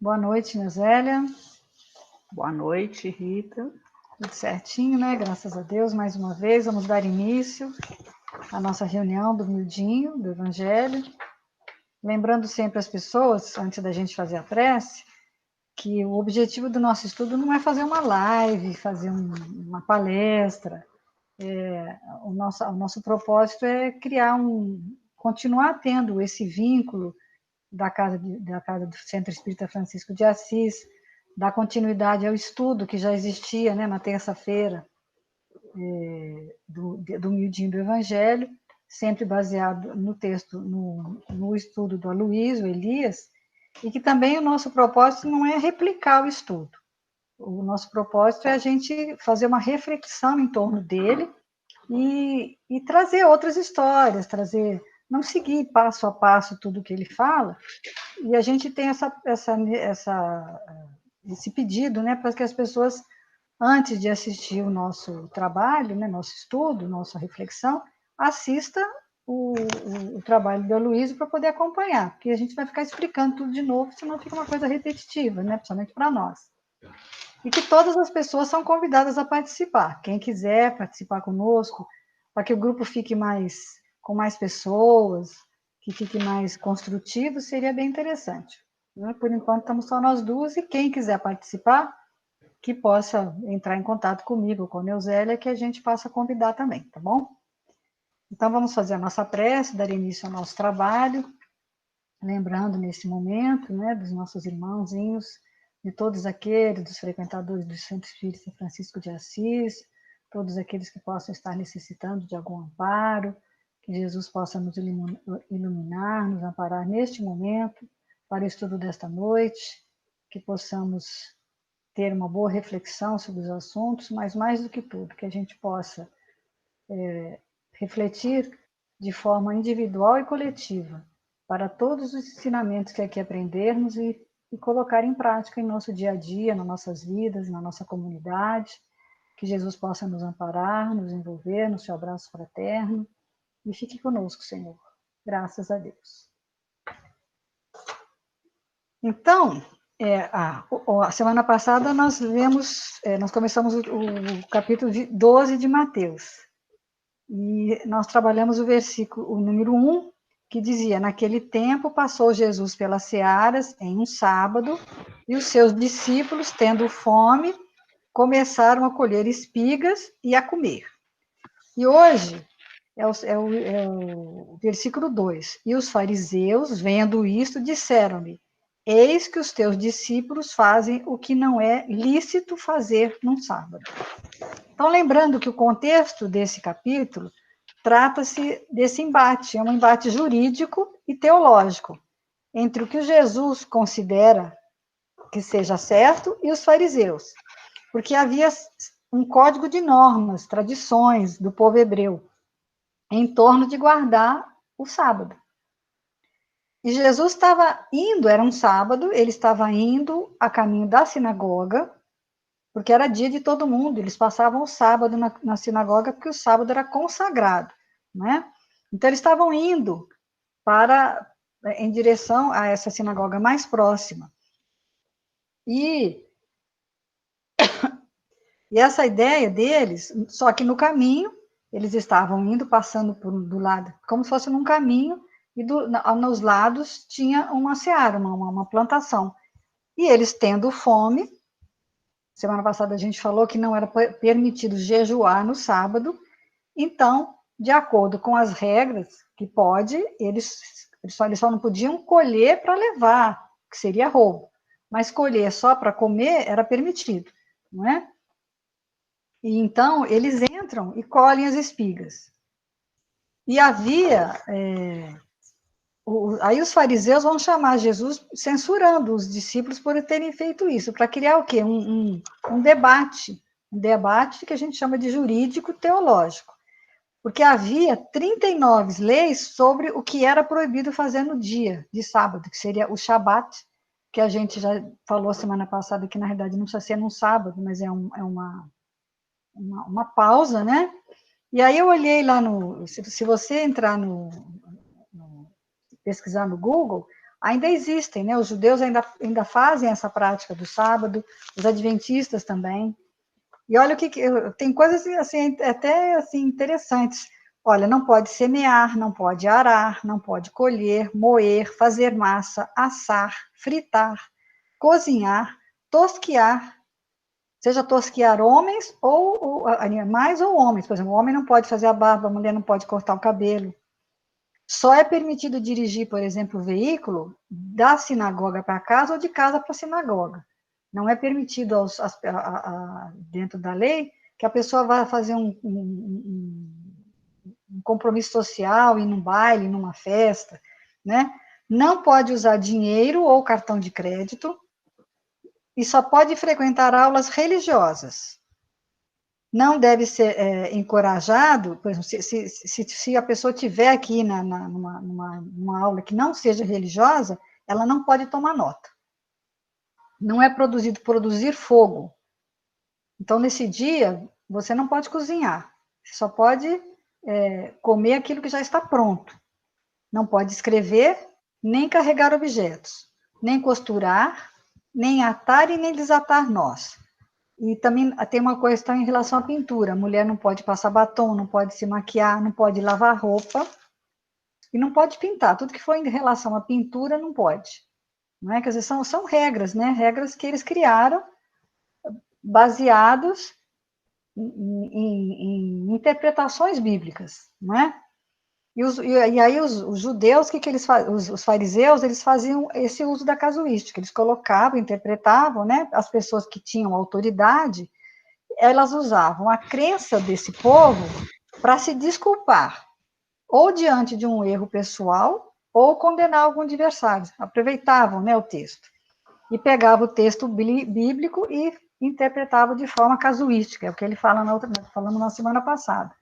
Boa noite, Neusélia. Boa noite, Rita. Tudo certinho, né? Graças a Deus, mais uma vez, vamos dar início à nossa reunião do Mildinho, do Evangelho. Lembrando sempre as pessoas, antes da gente fazer a prece, que o objetivo do nosso estudo não é fazer uma live, fazer uma palestra. O nosso propósito é continuar tendo esse vínculo da casa do Centro Espírita Francisco de Assis, dar continuidade ao estudo que já existia, né, na terça-feira, do Mildinho do Evangelho, sempre baseado no texto, no estudo do Aloysio Elias, e que também o nosso propósito não é replicar o estudo. O nosso propósito é a gente fazer uma reflexão em torno dele e trazer outras histórias, não seguir passo a passo tudo que ele fala, e a gente tem esse pedido, né, para que as pessoas, antes de assistir o nosso trabalho, né, nosso estudo, nossa reflexão, assista o trabalho do Aloysio para poder acompanhar, porque a gente vai ficar explicando tudo de novo, senão fica uma coisa repetitiva, né, principalmente para nós. E que todas as pessoas são convidadas a participar. Quem quiser participar conosco, para que o grupo fique com mais pessoas, que fique mais construtivo, seria bem interessante. Por enquanto, estamos só nós duas, e quem quiser participar, que possa entrar em contato comigo, com a Neusélia, que a gente possa convidar também, tá bom? Então, vamos fazer a nossa prece, dar início ao nosso trabalho, lembrando nesse momento, né, dos nossos irmãozinhos, de todos aqueles, dos frequentadores do Santo Espírito Francisco de Assis, todos aqueles que possam estar necessitando de algum amparo, que Jesus possa nos iluminar, nos amparar neste momento, para o estudo desta noite, que possamos ter uma boa reflexão sobre os assuntos, mas mais do que tudo, que a gente possa refletir de forma individual e coletiva, para todos os ensinamentos que aqui aprendermos e colocar em prática em nosso dia a dia, nas nossas vidas, na nossa comunidade, que Jesus possa nos amparar, nos envolver no seu abraço fraterno, e fique conosco, Senhor. Graças a Deus. Então, a semana passada nós começamos o capítulo 12 de Mateus, e nós trabalhamos o número 1, que dizia: naquele tempo passou Jesus pelas searas em um sábado, e os seus discípulos, tendo fome, começaram a colher espigas e a comer. E hoje é o versículo 2. E os fariseus, vendo isto, disseram-lhe: eis que os teus discípulos fazem o que não é lícito fazer num sábado. Então, lembrando que o contexto desse capítulo trata-se desse embate, é um embate jurídico e teológico, entre o que Jesus considera que seja certo e os fariseus, porque havia um código de normas, tradições do povo hebreu, em torno de guardar o sábado. E Jesus estava indo, era um sábado, ele estava indo a caminho da sinagoga, porque era dia de todo mundo, eles passavam o sábado na sinagoga, porque o sábado era consagrado, né? Então, eles estavam indo em direção a essa sinagoga mais próxima. E essa ideia deles, só que no caminho, eles estavam indo, passando do lado, como se fosse num caminho, e nos lados tinha uma seara, uma plantação. E eles, tendo fome, semana passada a gente falou que não era permitido jejuar no sábado, então, de acordo com as regras que pode, eles só não podiam colher para levar, que seria roubo, mas colher só para comer era permitido, não é? E então, eles entram e colhem as espigas. E havia... aí os fariseus vão chamar Jesus censurando os discípulos por terem feito isso, para criar o quê? Um debate que a gente chama de jurídico-teológico. Porque havia 39 leis sobre o que era proibido fazer no dia de sábado, que seria o Shabat, que a gente já falou semana passada, que na realidade não precisa ser num sábado, mas é uma pausa, né? E aí eu olhei lá se você entrar pesquisar no Google, ainda existem, né? Os judeus ainda fazem essa prática do sábado, os adventistas também. E olha tem coisas assim, até assim, interessantes. Olha, não pode semear, não pode arar, não pode colher, moer, fazer massa, assar, fritar, cozinhar, tosquiar, seja tosquiar homens ou animais ou homens. Por exemplo, o homem não pode fazer a barba, a mulher não pode cortar o cabelo. Só é permitido dirigir, por exemplo, o veículo da sinagoga para casa ou de casa para a sinagoga. Não é permitido dentro da lei que a pessoa vá fazer um compromisso social, ir num baile, numa festa, né? Não pode usar dinheiro ou cartão de crédito e só pode frequentar aulas religiosas. Não deve ser encorajado, por exemplo, se a pessoa tiver aqui numa aula que não seja religiosa, ela não pode tomar nota. Não é produzir fogo. Então, nesse dia, você não pode cozinhar, você só pode comer aquilo que já está pronto. Não pode escrever, nem carregar objetos, nem costurar, nem atar e nem desatar nós. E também tem uma questão em relação à pintura. A mulher não pode passar batom, não pode se maquiar, não pode lavar roupa e não pode pintar. Tudo que for em relação à pintura não pode. Não é? Quer dizer, são regras, né? Regras que eles criaram baseados em interpretações bíblicas, não é? E aí os judeus, que eles os fariseus, eles faziam esse uso da casuística, eles colocavam, interpretavam, né? As pessoas que tinham autoridade, elas usavam a crença desse povo para se desculpar, ou diante de um erro pessoal, ou condenar algum adversário. Aproveitavam, né, o texto. E pegavam o texto bíblico e interpretavam de forma casuística, é o que ele fala falamos na semana passada.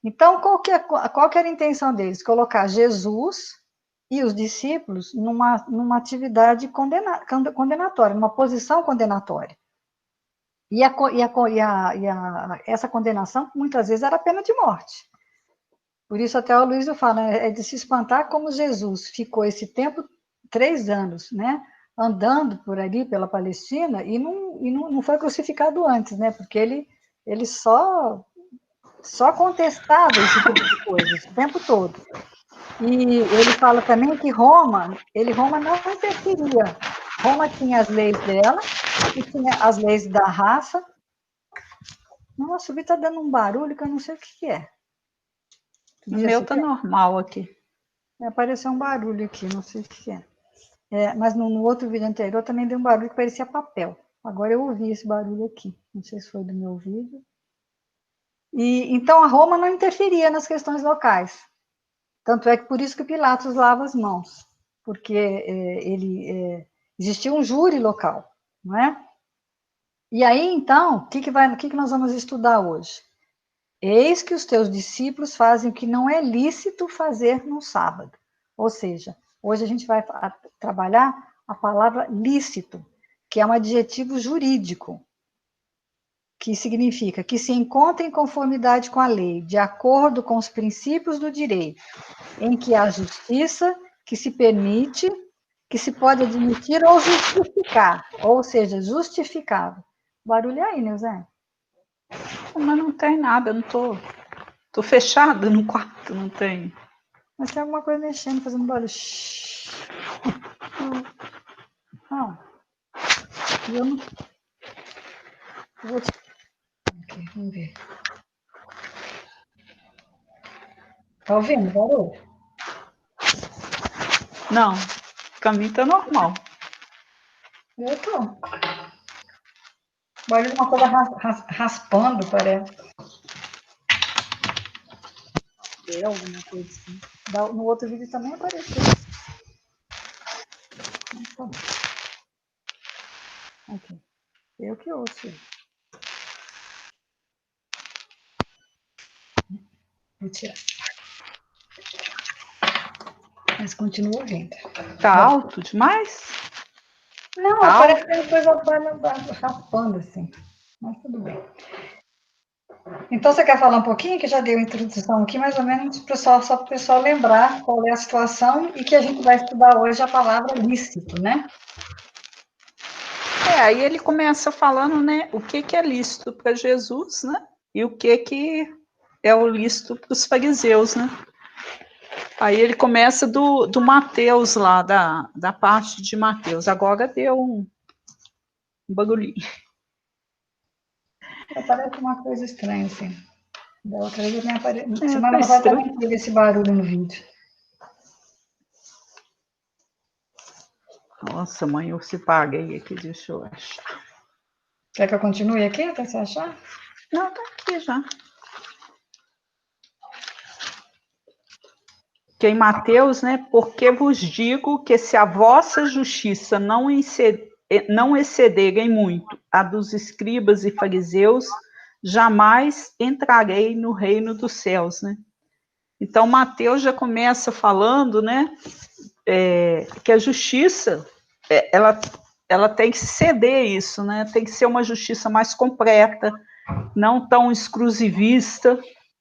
Então, qual que era a intenção deles? Colocar Jesus e os discípulos numa atividade condenatória, numa posição condenatória. E essa condenação, muitas vezes, era pena de morte. Por isso, até o Luiz fala, é de se espantar como Jesus ficou esse tempo, 3 anos, né, andando por ali, pela Palestina, e não foi crucificado antes, né, porque ele só contestava esse tipo de coisa, o tempo todo. E ele fala também que Roma não interferia. Roma tinha as leis dela, e tinha as leis da raça. Nossa, o Vitor está dando um barulho que eu não sei o que é. O meu tá normal aqui. Apareceu um barulho aqui, não sei o que é. Mas no outro vídeo anterior também deu um barulho que parecia papel. Agora eu ouvi esse barulho aqui. Não sei se foi do meu vídeo. E então a Roma não interferia nas questões locais. Tanto é que por isso que Pilatos lava as mãos, porque existia um júri local, não é? E aí, então, o que nós vamos estudar hoje? Eis que os teus discípulos fazem o que não é lícito fazer no sábado. Ou seja, hoje a gente vai trabalhar a palavra lícito, que é um adjetivo jurídico, que significa que se encontra em conformidade com a lei, de acordo com os princípios do direito, em que há justiça, que se permite, que se pode admitir ou justificar, ou seja, justificável. Barulho aí, Neuza? Mas não tem nada, eu não tô fechada no quarto, não tem. Mas tem alguma coisa mexendo, fazendo barulho. Não. Eu não. Eu vou te... Aqui, vamos ver. Tá ouvindo o barulho? Não, pra mim tá normal. Eu tô. Barulho de uma coisa raspando, parece. Alguma coisa assim. No outro vídeo também apareceu. Aqui. Eu que ouço. Vou tirar. Mas continua ouvindo. Tá alto demais? Não, parece que tem coisa raspando assim. Mas tudo bem. Então, você quer falar um pouquinho, que já deu a introdução aqui, mais ou menos, pessoal, só para o pessoal lembrar qual é a situação e que a gente vai estudar hoje a palavra lícito, né? Aí ele começa falando, né, o que é lícito para Jesus, né, e o que é o lícito para os fariseus, né. Aí ele começa do Mateus lá, da parte de Mateus. Agora deu um bagulhinho. Parece uma coisa estranha, assim. Da outra vez Tá semana passada estranho. também teve esse barulho no vídeo. Nossa, mãe, eu se paguei aqui, deixa eu achar. Quer que eu continue aqui até você achar? Não, tá aqui já. Que em Mateus, né, porque vos digo que se a vossa justiça não excederem muito a dos escribas e fariseus, jamais entrarei no reino dos céus, né? Então, Mateus já começa falando, né, que a justiça, ela tem que ceder isso, né? Tem que ser uma justiça mais completa, não tão exclusivista,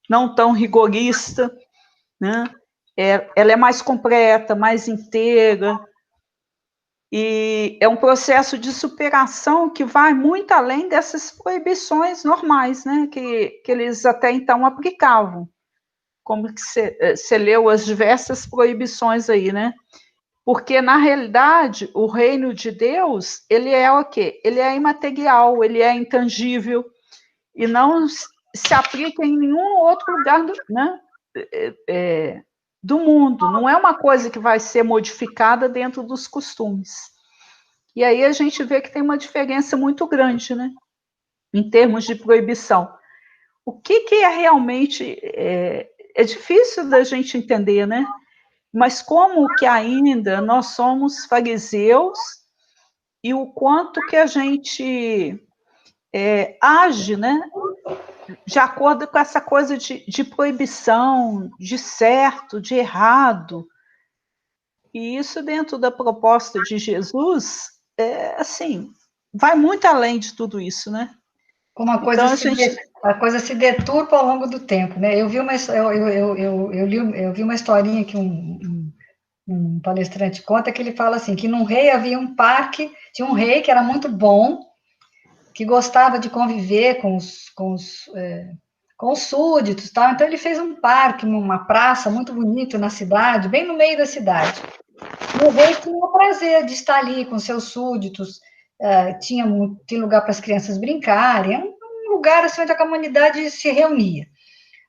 não tão rigorista, né? Ela é mais completa, mais inteira, e é um processo de superação que vai muito além dessas proibições normais, né? Que eles até então aplicavam. Como que você leu as diversas proibições aí, né? Porque, na realidade, o reino de Deus, ele é o quê? Ele é imaterial, ele é intangível, e não se aplica em nenhum outro lugar né, do mundo. Não é uma coisa que vai ser modificada dentro dos costumes. E aí a gente vê que tem uma diferença muito grande, né? Em termos de proibição. O que é realmente... É difícil da gente entender, né? Mas como que ainda nós somos fariseus e o quanto que a gente age, né, de acordo com essa coisa de proibição, de certo, de errado. E isso dentro da proposta de Jesus, assim, vai muito além de tudo isso, né? Como Então a gente... a coisa se deturpa ao longo do tempo, né? Eu vi uma historinha que um palestrante conta, que ele fala assim, que num rei havia um parque, tinha um rei que era muito bom, que gostava de conviver com os súditos, tal. Então ele fez um parque, uma praça muito bonita na cidade, bem no meio da cidade. E o rei tinha o prazer de estar ali com seus súditos, tinha lugar para as crianças brincarem, é um lugar assim, onde a comunidade se reunia.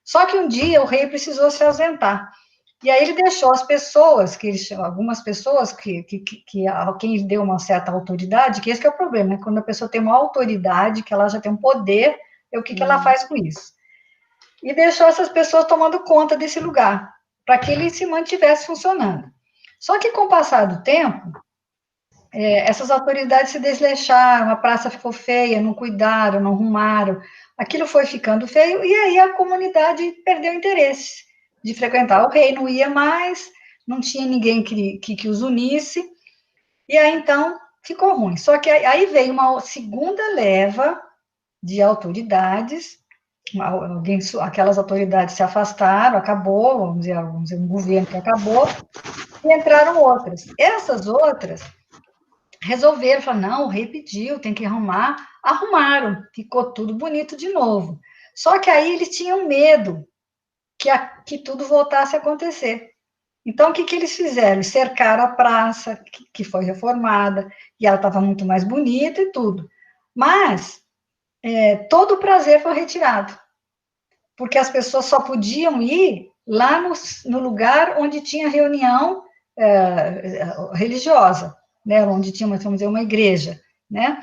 Só que um dia o rei precisou se ausentar. E aí ele deixou as pessoas, algumas pessoas a quem ele deu uma certa autoridade, que esse que é o problema, né? Quando a pessoa tem uma autoridade, que ela já tem um poder, o que ela faz com isso? E deixou essas pessoas tomando conta desse lugar, para que ele se mantivesse funcionando. Só que com o passar do tempo, essas autoridades se desleixaram, a praça ficou feia, não cuidaram, não arrumaram, aquilo foi ficando feio, e aí a comunidade perdeu o interesse de frequentar. O rei não ia mais, não tinha ninguém que os unisse, e aí então ficou ruim. Só que aí veio uma segunda leva de autoridades, aquelas autoridades se afastaram, acabou, vamos dizer, um governo que acabou, e entraram outras. Essas outras resolveram, falaram, não, o rei pediu, tem que arrumar. Arrumaram, ficou tudo bonito de novo. Só que aí eles tinham medo que tudo voltasse a acontecer. Então, o que eles fizeram? Cercaram a praça, que foi reformada, e ela estava muito mais bonita e tudo. Mas todo o prazer foi retirado, porque as pessoas só podiam ir lá no lugar onde tinha reunião religiosa, né, onde tinha, vamos dizer, uma igreja, né?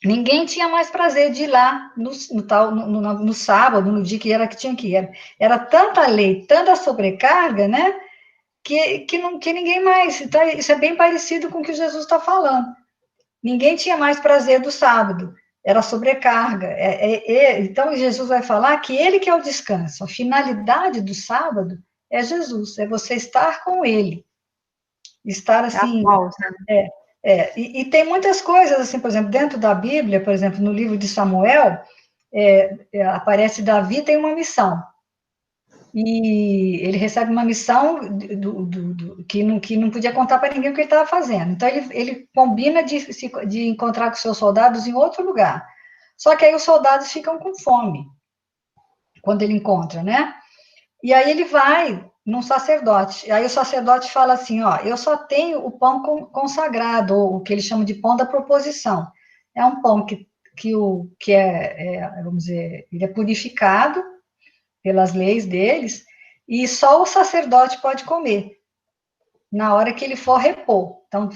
Ninguém tinha mais prazer de ir lá no sábado, no dia que era que tinha que ir. Era tanta lei, tanta sobrecarga, né? Que ninguém mais. Então, isso é bem parecido com o que Jesus está falando. Ninguém tinha mais prazer do sábado, era sobrecarga. Então, Jesus vai falar que ele que é o descanso. A finalidade do sábado é Jesus, é você estar com ele. Estar É a assim. pausa. E tem muitas coisas, assim, por exemplo, dentro da Bíblia, por exemplo, no livro de Samuel, aparece Davi, tem uma missão. E ele recebe uma missão que não podia contar para ninguém o que ele estava fazendo. Então, ele combina de encontrar com seus soldados em outro lugar. Só que aí os soldados ficam com fome, quando ele encontra, né? E aí ele vai num sacerdote. Aí o sacerdote fala assim, ó, eu só tenho o pão consagrado, ou o que eles chamam de pão da proposição. É um pão vamos dizer, ele é purificado pelas leis deles, e só o sacerdote pode comer, na hora que ele for repor. Então,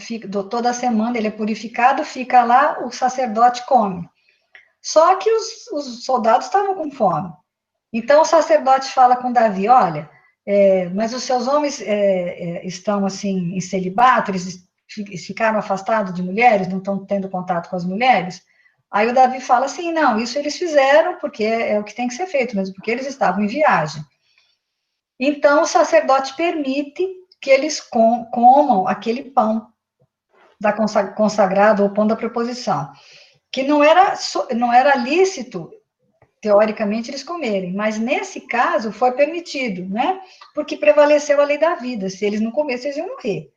toda semana ele é purificado, fica lá, o sacerdote come. Só que os soldados estavam com fome. Então, o sacerdote fala com Davi, olha, mas os seus homens estão, assim, em celibato, eles ficaram afastados de mulheres, não estão tendo contato com as mulheres? Aí o Davi fala assim, não, isso eles fizeram porque é o que tem que ser feito, mesmo porque eles estavam em viagem. Então, o sacerdote permite que eles comam aquele pão da consagrado, ou pão da proposição, que não era lícito, teoricamente, eles comerem, mas nesse caso foi permitido, né? Porque prevaleceu a lei da vida, se eles não comessem, eles iam morrer.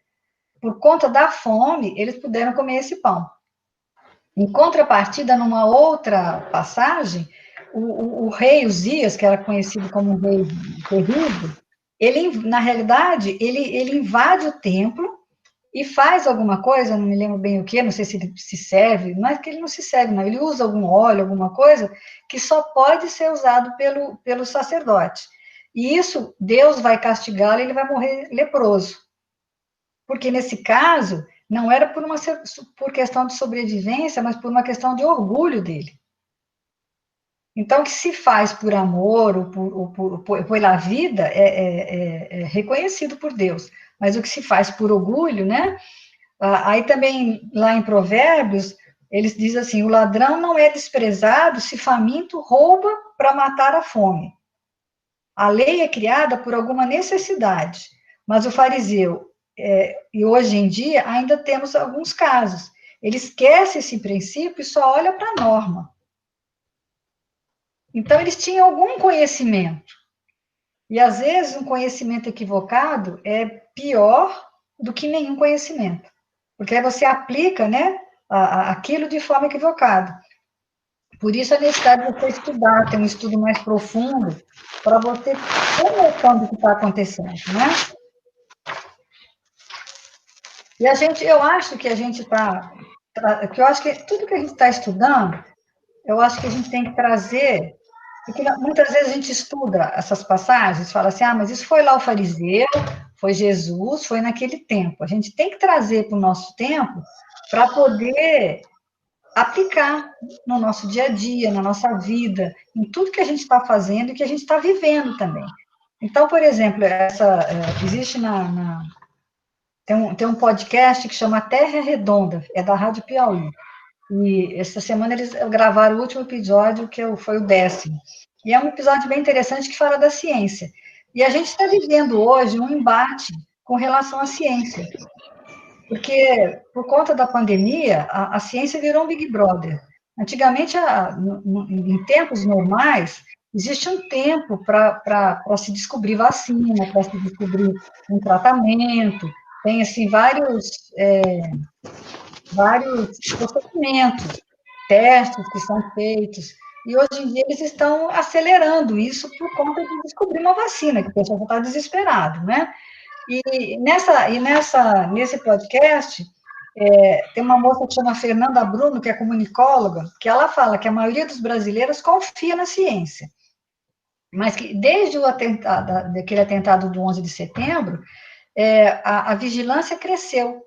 Por conta da fome, eles puderam comer esse pão. Em contrapartida, numa outra passagem, o rei Uzias, que era conhecido como um rei terrível, na realidade, ele invade o templo e faz alguma coisa, não me lembro bem o que, não sei se ele se serve, não é que ele não se serve, não, ele usa algum óleo, alguma coisa, que só pode ser usado pelo sacerdote. E isso, Deus vai castigá-lo e ele vai morrer leproso. Porque nesse caso, não era por questão de sobrevivência, mas por uma questão de orgulho dele. Então, o que se faz por amor ou pela vida é reconhecido por Deus, mas o que se faz por orgulho, né? Aí também, lá em Provérbios, eles dizem assim, o ladrão não é desprezado se faminto rouba para matar a fome. A lei é criada por alguma necessidade, mas o fariseu, e hoje em dia, ainda temos alguns casos, ele esquece esse princípio e só olha para a norma. Então, eles tinham algum conhecimento. E, às vezes, um conhecimento equivocado é pior do que nenhum conhecimento. Porque aí você aplica, né, aquilo de forma equivocada. Por isso, a necessidade de você estudar, ter um estudo mais profundo, para você ter noção do que está acontecendo, né? E eu acho que a gente eu acho que tudo que a gente está estudando, eu acho que a gente tem que trazer. Porque muitas vezes a gente estuda essas passagens, fala assim, mas isso foi lá o fariseu, foi Jesus, foi naquele tempo. A gente tem que trazer para o nosso tempo para poder aplicar no nosso dia a dia, na nossa vida, em tudo que a gente está fazendo e que a gente está vivendo também. Então, por exemplo, existe tem um podcast que chama Terra Redonda, é da Rádio Piauí. E essa semana eles gravaram o último episódio, foi o 10º. E é um episódio bem interessante que fala da ciência. E a gente está vivendo hoje um embate com relação à ciência. Porque, por conta da pandemia, a ciência virou um Big Brother. Antigamente, em tempos normais, existe um tempo para se descobrir vacina, para se descobrir um tratamento, tem, assim, vários procedimentos, testes que são feitos, e hoje em dia eles estão acelerando isso por conta de descobrir uma vacina, que o pessoal já está desesperado, né? E nesse podcast, tem uma moça que chama Fernanda Bruno, que é comunicóloga, que ela fala que a maioria dos brasileiros confia na ciência, mas que desde daquele atentado do 11 de setembro, a vigilância cresceu.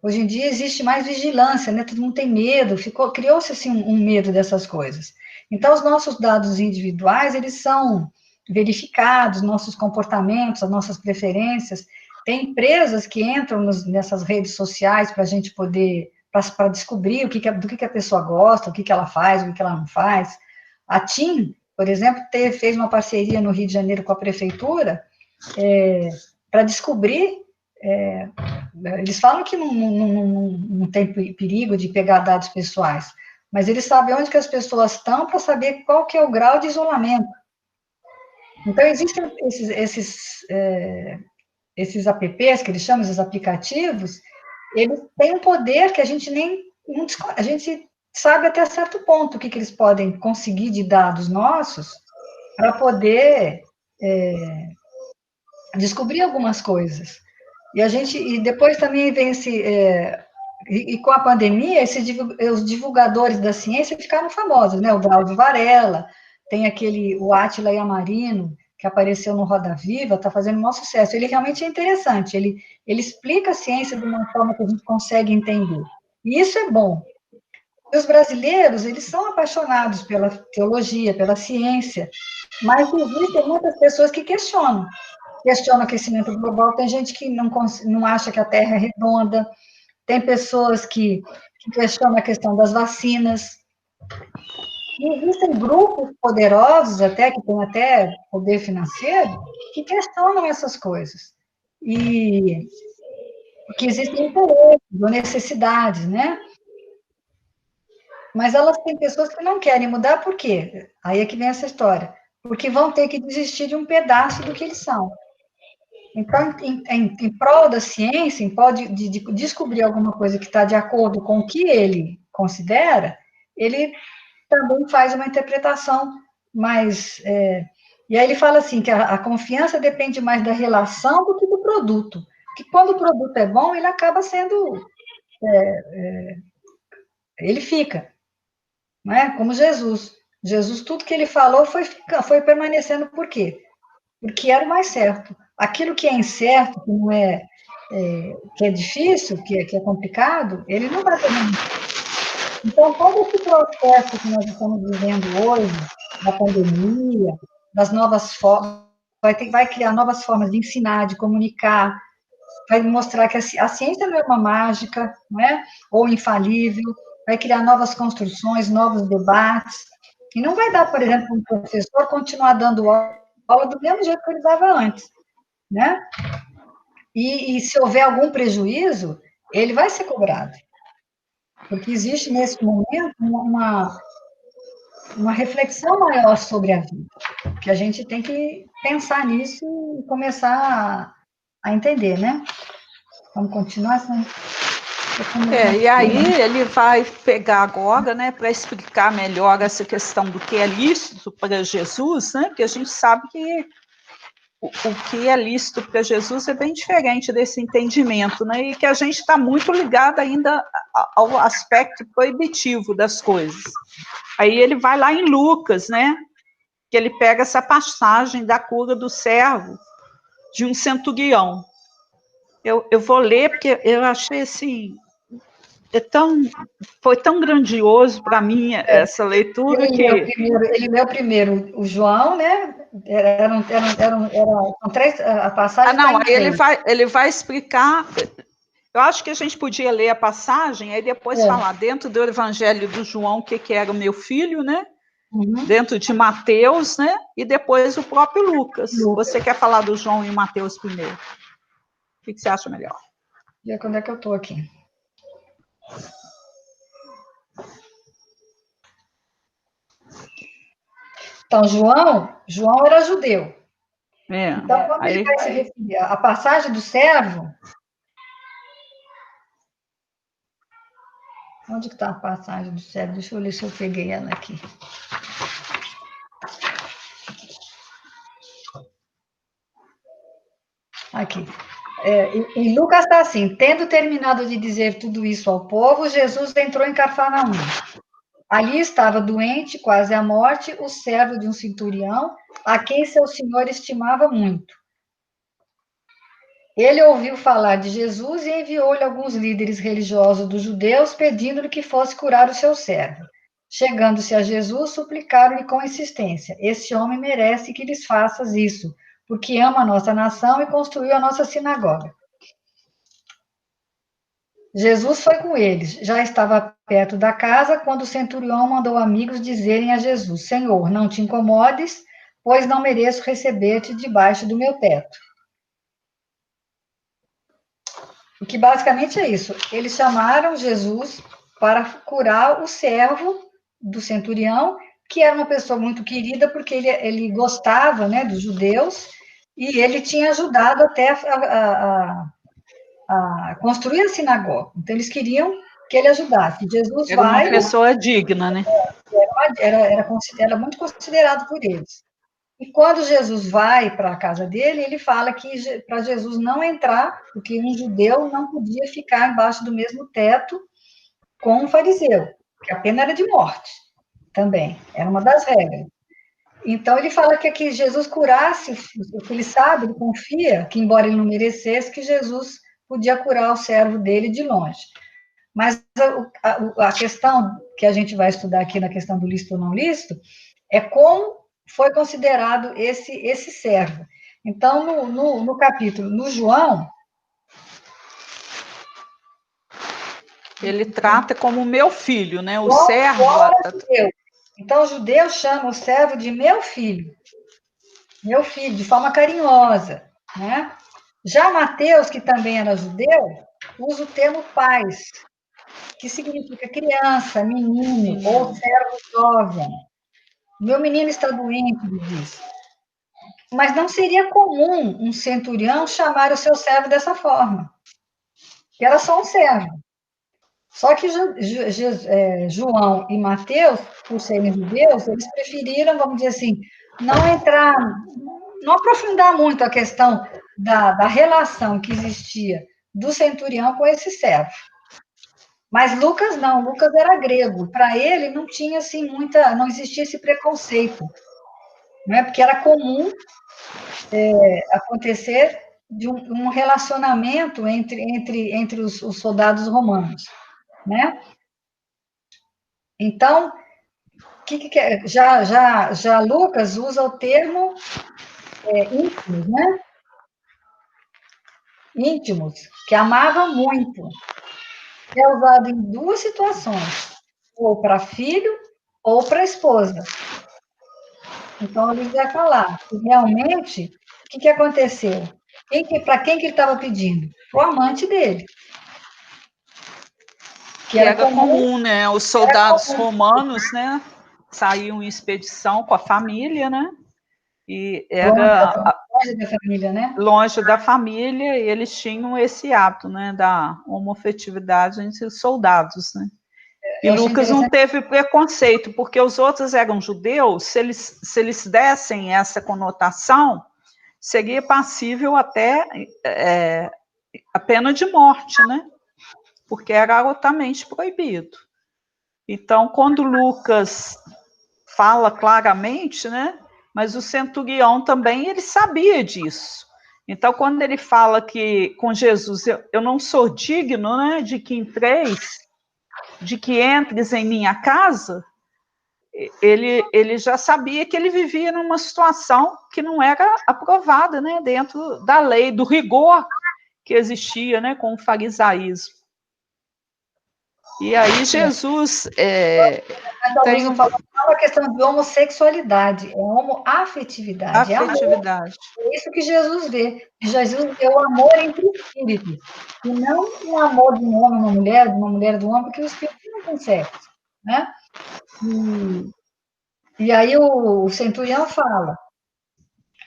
Hoje em dia existe mais vigilância, né? Todo mundo tem medo, criou-se assim um medo dessas coisas. Então, os nossos dados individuais, eles são verificados, nossos comportamentos, as nossas preferências. Tem empresas que entram nessas redes sociais para a gente poder, para descobrir do que a pessoa gosta, o que ela faz, o que ela não faz. A TIM, por exemplo, fez uma parceria no Rio de Janeiro com a prefeitura para descobrir. Eles falam que não tem perigo de pegar dados pessoais, mas ele sabe onde que as pessoas estão para saber qual que é o grau de isolamento. Então, existem esses apps, que eles chamam, esses aplicativos, eles têm um poder que a gente a gente sabe até certo ponto o que eles podem conseguir de dados nossos para poder descobrir algumas coisas. E depois também vem e com a pandemia, os divulgadores da ciência ficaram famosos, né? O Drauzio Varela, tem o Átila Yamarino, que apareceu no Roda Viva, está fazendo um maior sucesso. Ele realmente é interessante, ele explica a ciência de uma forma que a gente consegue entender. E isso é bom. E os brasileiros, eles são apaixonados pela teologia, pela ciência, mas existem muitas pessoas que questionam o aquecimento global, tem gente que não acha que a Terra é redonda, tem pessoas que questionam a questão das vacinas, e existem grupos poderosos, até, que têm até poder financeiro, que questionam essas coisas, e que existem interesses ou necessidades, né? Mas elas têm pessoas que não querem mudar, por quê? Aí é que vem essa história. Porque vão ter que desistir de um pedaço do que eles são. Então, em prol da ciência, em prol de descobrir alguma coisa que está de acordo com o que ele considera, ele também faz uma interpretação mais. E aí ele fala assim, que a confiança depende mais da relação do que do produto. Que quando o produto é bom, ele acaba sendo. Ele fica, não é? Como Jesus. Jesus, tudo que ele falou foi permanecendo, por quê? Porque era o mais certo. Aquilo que é incerto, que não que é difícil, que é complicado, ele não vai permanecer. Então, todo esse processo que nós estamos vivendo hoje, da pandemia, das novas formas, vai criar novas formas de ensinar, de comunicar, vai mostrar que a ciência não é uma mágica, não é? Ou infalível, vai criar novas construções, novos debates, e não vai dar, por exemplo, para um professor continuar dando aula do mesmo jeito que ele dava antes, né? E se houver algum prejuízo, ele vai ser cobrado, porque existe nesse momento uma reflexão maior sobre a vida, que a gente tem que pensar nisso e começar a entender, né? Vamos continuar, senão... E aí ele vai pegar agora, né, para explicar melhor essa questão do que é lícito para Jesus, né, porque a gente sabe que o que é lícito para Jesus é bem diferente desse entendimento, né, e que a gente está muito ligado ainda ao aspecto proibitivo das coisas. Aí ele vai lá em Lucas, né, que ele pega essa passagem da cura do servo de um centurião. Eu vou ler, porque eu achei assim, foi tão grandioso para mim essa leitura que... Ele leu primeiro o João, né? São três, a passagem não, está em aí três. ele vai explicar. Eu acho que a gente podia ler a passagem, aí depois falar dentro do Evangelho do João, que era o meu filho, né? Uhum. Dentro de Mateus, né? E depois o próprio Lucas. Você quer falar do João e Mateus primeiro? O que você acha melhor? E quando é que eu estou aqui? Então, João era judeu. Então, quando ele vai se referir à passagem do servo, onde está a passagem do servo? Deixa eu ver se eu peguei ela aqui. Aqui. Em Lucas está assim: tendo terminado de dizer tudo isso ao povo, Jesus entrou em Cafarnaum. Ali estava doente, quase à morte, o servo de um centurião, a quem seu senhor estimava muito. Ele ouviu falar de Jesus e enviou-lhe alguns líderes religiosos dos judeus, pedindo-lhe que fosse curar o seu servo. Chegando-se a Jesus, suplicaram-lhe com insistência: Este homem merece que lhes faças isso, porque ama a nossa nação e construiu a nossa sinagoga. Jesus foi com eles. Já estava perto da casa quando o centurião mandou amigos dizerem a Jesus: Senhor, não te incomodes, pois não mereço receber-te debaixo do meu teto. O que basicamente é isso. Eles chamaram Jesus para curar o servo do centurião, que era uma pessoa muito querida, porque ele gostava, né, dos judeus, e ele tinha ajudado até a construir a sinagoga. Então, eles queriam que ele ajudasse. Jesus Era uma vai... pessoa digna, né? Era muito considerado por eles. E quando Jesus vai para a casa dele, ele fala que para Jesus não entrar, porque um judeu não podia ficar embaixo do mesmo teto com um fariseu, que a pena era de morte também, era uma das regras. Então, ele fala que Jesus curasse, o que ele sabe, ele confia, que embora ele não merecesse, que Jesus podia curar o servo dele de longe. Mas a questão que a gente vai estudar aqui na questão do lícito ou não lícito é como foi considerado esse servo. Então, no capítulo, no João... Ele trata como meu filho, né? O João servo... era judeu. Então, o judeu chama o servo de meu filho, de forma carinhosa, né? Já Mateus, que também era judeu, usa o termo pais, que significa criança, menino, ou servo jovem. Meu menino está doente, ele diz. Mas não seria comum um centurião chamar o seu servo dessa forma, que era só um servo. Só que João e Mateus, por serem judeus, eles preferiram, vamos dizer assim, não entrar, não aprofundar muito a questão da relação que existia do centurião com esse servo. Mas Lucas não, Lucas era grego. Para ele não tinha assim não existia esse preconceito, né? Porque era comum acontecer de um relacionamento entre os soldados romanos, né? Então, que é? Já Lucas usa o termo íntimos, né? Íntimos, que amava muito. É usado em duas situações, ou para filho ou para esposa. Então, ele vai falar que realmente, o que aconteceu? Para quem que ele estava pedindo? Para o amante dele. Que era comum, né? Os soldados romanos, né? Saíam em expedição com a família, né? E era longe da família, né? Longe da família, e eles tinham esse hábito, né? Da homofetividade entre os soldados, né? E Lucas não teve preconceito, porque os outros eram judeus, se eles dessem essa conotação, seria passível até a pena de morte, né? Porque era altamente proibido. Então, quando Lucas fala claramente, né? Mas o centurião também, ele sabia disso. Então, quando ele fala que com Jesus, eu não sou digno, né, de que entres em minha casa, ele já sabia que ele vivia numa situação que não era aprovada, né, dentro da lei, do rigor que existia, né, com o farisaísmo. E aí Jesus tem a questão de homossexualidade, é homoafetividade. Afetividade. É isso que Jesus vê. Jesus vê o amor entre espíritos, e não o amor de um homem e uma mulher, de uma mulher e de um homem, porque o espírito não tem sexo, né? E aí o centurião fala: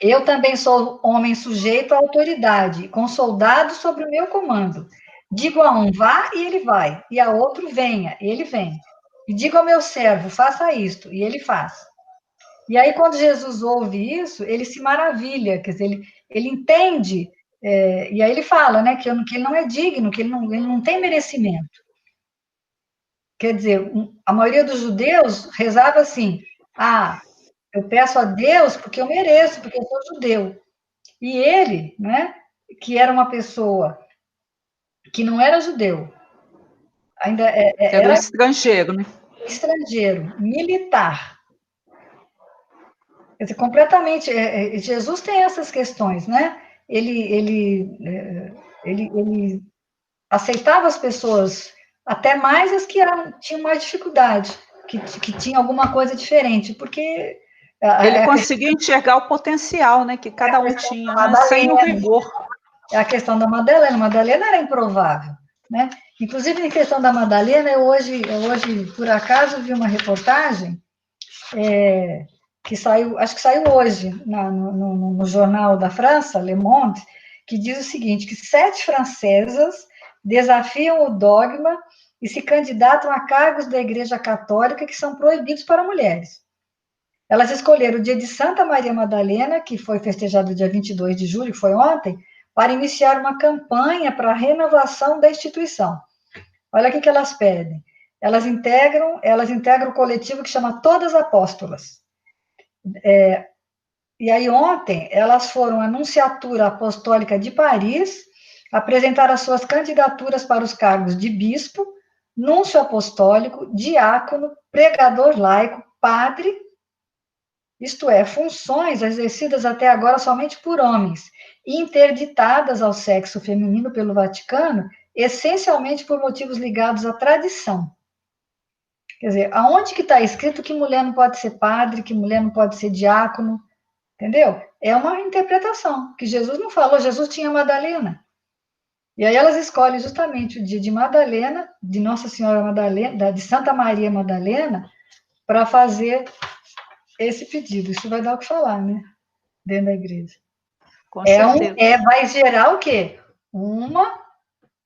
eu também sou homem sujeito à autoridade, com soldados sobre o meu comando. Digo a um, vá, e ele vai, e a outro, venha, e ele vem. E digo ao meu servo, faça isto, e ele faz. E aí, quando Jesus ouve isso, ele se maravilha, quer dizer, ele entende, e aí ele fala, né, que ele não é digno, que ele não tem merecimento. Quer dizer, a maioria dos judeus rezava assim: eu peço a Deus porque eu mereço, porque eu sou judeu. E ele, né, que era uma pessoa que não era judeu, ainda era um estrangeiro, né? Estrangeiro, militar. Quer dizer, completamente. Jesus tem essas questões, né? Ele aceitava as pessoas, até mais as que tinham mais dificuldade, que tinham alguma coisa diferente, porque ele conseguia enxergar o potencial, né, que cada um tinha, né, sem o rigor. É a questão da Madalena. Madalena era improvável. né? Inclusive, em questão da Madalena, eu hoje, por acaso, vi uma reportagem que saiu, acho que saiu hoje, no jornal da França, Le Monde, que diz o seguinte, que 7 francesas desafiam o dogma e se candidatam a cargos da Igreja Católica que são proibidos para mulheres. Elas escolheram o dia de Santa Maria Madalena, que foi festejado dia 22 de julho, que foi ontem, para iniciar uma campanha para a renovação da instituição. Olha o que elas pedem. Elas integram o coletivo que chama Todas Apóstolas. E aí, ontem, elas foram à Nunciatura Apostólica de Paris, apresentar as suas candidaturas para os cargos de bispo, núncio apostólico, diácono, pregador laico, padre, isto é, funções exercidas até agora somente por homens, interditadas ao sexo feminino pelo Vaticano, essencialmente por motivos ligados à tradição. Quer dizer, aonde que está escrito que mulher não pode ser padre, que mulher não pode ser diácono, entendeu? É uma interpretação, que Jesus não falou, Jesus tinha Madalena. E aí elas escolhem justamente o dia de Madalena, de Nossa Senhora Madalena, de Santa Maria Madalena, para fazer esse pedido. Isso vai dar o que falar, né? Dentro da igreja. Com certeza. Vai gerar o quê? Uma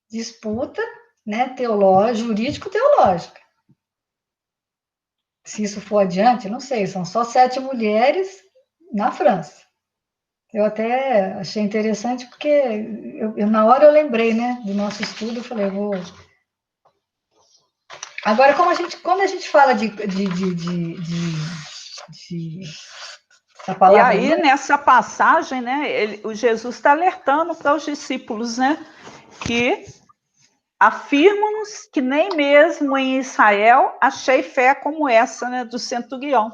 disputa, né, jurídico-teológica. Se isso for adiante, não sei, são só 7 mulheres na França. Eu até achei interessante, porque na hora eu lembrei, né, do nosso estudo, eu falei, vou... Agora, quando a gente fala da palavra... E aí, nessa passagem, né, o Jesus está alertando para os discípulos, né, que afirmam-nos que nem mesmo em Israel achei fé como essa, né, do centurião,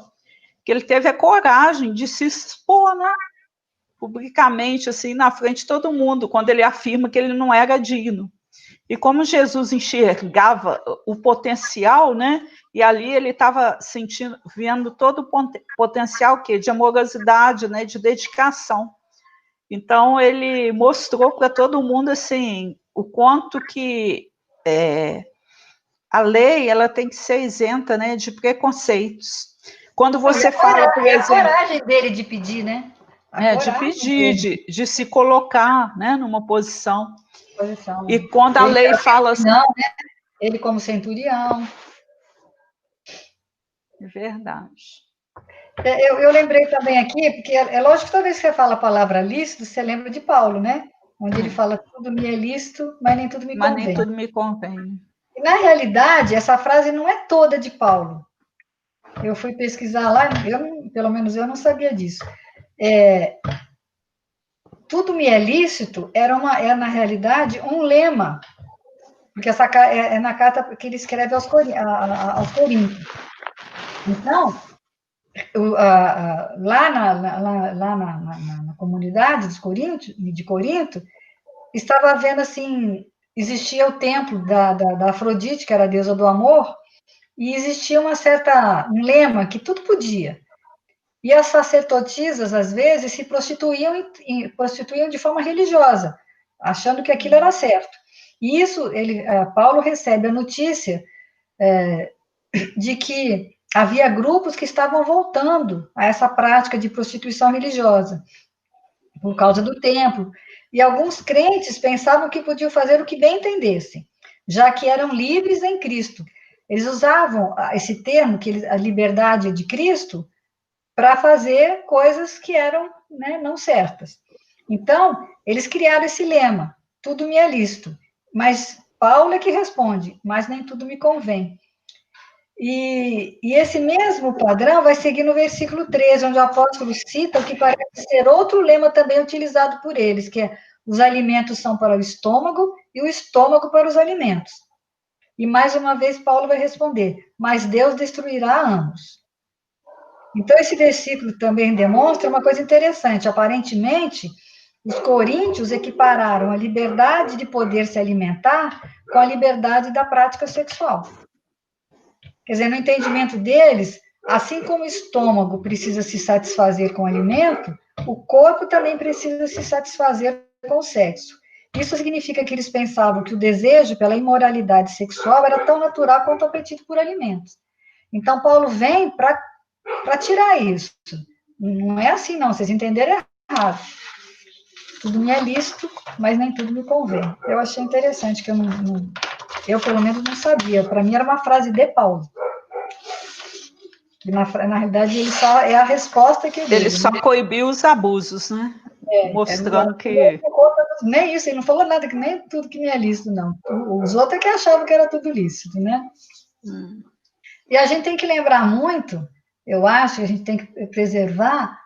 que ele teve a coragem de se expor, né, publicamente, assim, na frente de todo mundo, quando ele afirma que ele não era digno. E como Jesus enxergava o potencial, né, e ali ele estava vendo todo o potencial de amorosidade, né, de dedicação. Então, ele mostrou para todo mundo, assim, o quanto que a lei ela tem que ser isenta, né, de preconceitos. Quando você fala, por exemplo... A coragem dele de pedir, né? De pedir, de se colocar, né, numa posição. E quando a lei fala assim... Não, né? Ele como centurião. É verdade. Eu lembrei também aqui, porque é lógico que toda vez que você fala a palavra lícito, você lembra de Paulo, né? Onde ele fala, tudo me é lícito, mas nem tudo me convém. Mas nem tudo me convém. E, na realidade, essa frase não é toda de Paulo. Eu fui pesquisar lá, pelo menos eu não sabia disso. Tudo me é lícito na realidade, um lema, porque essa é na carta que ele escreve aos Coríntios. Então, lá na comunidade de Corinto, estava havendo assim, existia o templo da Afrodite, que era a deusa do amor, e existia um lema que tudo podia. E as sacerdotisas, às vezes, se prostituíam de forma religiosa, achando que aquilo era certo. E isso, Paulo recebe a notícia de que havia grupos que estavam voltando a essa prática de prostituição religiosa, por causa do templo. E alguns crentes pensavam que podiam fazer o que bem entendessem, já que eram livres em Cristo. Eles usavam esse termo, a liberdade de Cristo, para fazer coisas que eram, né, não certas. Então, eles criaram esse lema, tudo me é lícito, mas Paulo é que responde, mas nem tudo me convém. E esse mesmo padrão vai seguir no versículo 13, onde o apóstolo cita o que parece ser outro lema também utilizado por eles, que é os alimentos são para o estômago e o estômago para os alimentos. E mais uma vez Paulo vai responder, mas Deus destruirá ambos. Então, esse versículo também demonstra uma coisa interessante. Aparentemente, os coríntios equipararam a liberdade de poder se alimentar com a liberdade da prática sexual. Quer dizer, no entendimento deles, assim como o estômago precisa se satisfazer com o alimento, o corpo também precisa se satisfazer com o sexo. Isso significa que eles pensavam que o desejo pela imoralidade sexual era tão natural quanto o apetite por alimentos. Então, Paulo vem para tirar isso. Não é assim, não, vocês entenderam errado. Tudo me é lícito, mas nem tudo me convém. Eu achei interessante, que eu pelo menos não sabia. Para mim era uma frase de Paulo. E na realidade, ele só é a resposta que ele só coibiu os abusos, né? Mostrando que... Nem isso, ele não falou nada, que nem tudo que me é lícito, não. Os outros é que achavam que era tudo lícito, né? E a gente tem que lembrar muito, eu acho que a gente tem que preservar,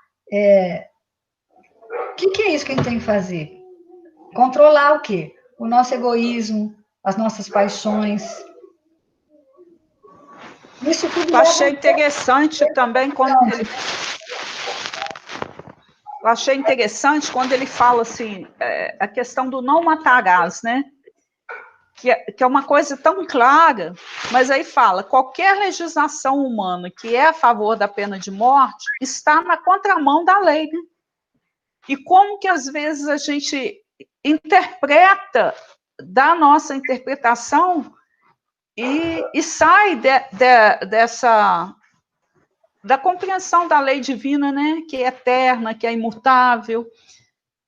o que é isso que a gente tem que fazer? Controlar o quê? O nosso egoísmo, as nossas paixões. Isso tudo eu achei interessante também quando ele... Eu achei interessante quando ele fala assim, a questão do não matarás, né? Que é uma coisa tão clara, mas aí fala, qualquer legislação humana que é a favor da pena de morte está na contramão da lei, né? E como que às vezes a gente interpreta da nossa interpretação e sai dessa... da compreensão da lei divina, né? Que é eterna, que é imutável.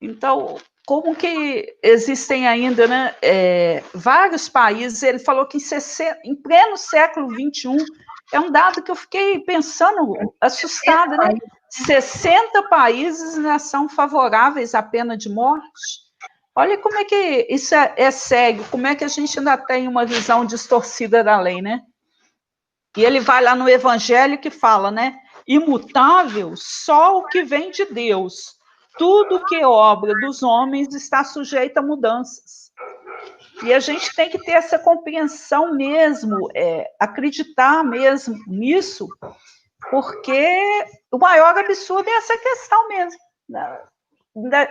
Então, como que existem ainda, né, vários países, ele falou que em pleno século XXI, é um dado que eu fiquei pensando, assustada, né? 60 países, né, são favoráveis à pena de morte. Olha como é que isso é cego, como é que a gente ainda tem uma visão distorcida da lei, né? E ele vai lá no Evangelho que fala, né? Imutável só o que vem de Deus. Tudo que é obra dos homens está sujeito a mudanças. E a gente tem que ter essa compreensão mesmo, acreditar mesmo nisso, porque o maior absurdo é essa questão mesmo,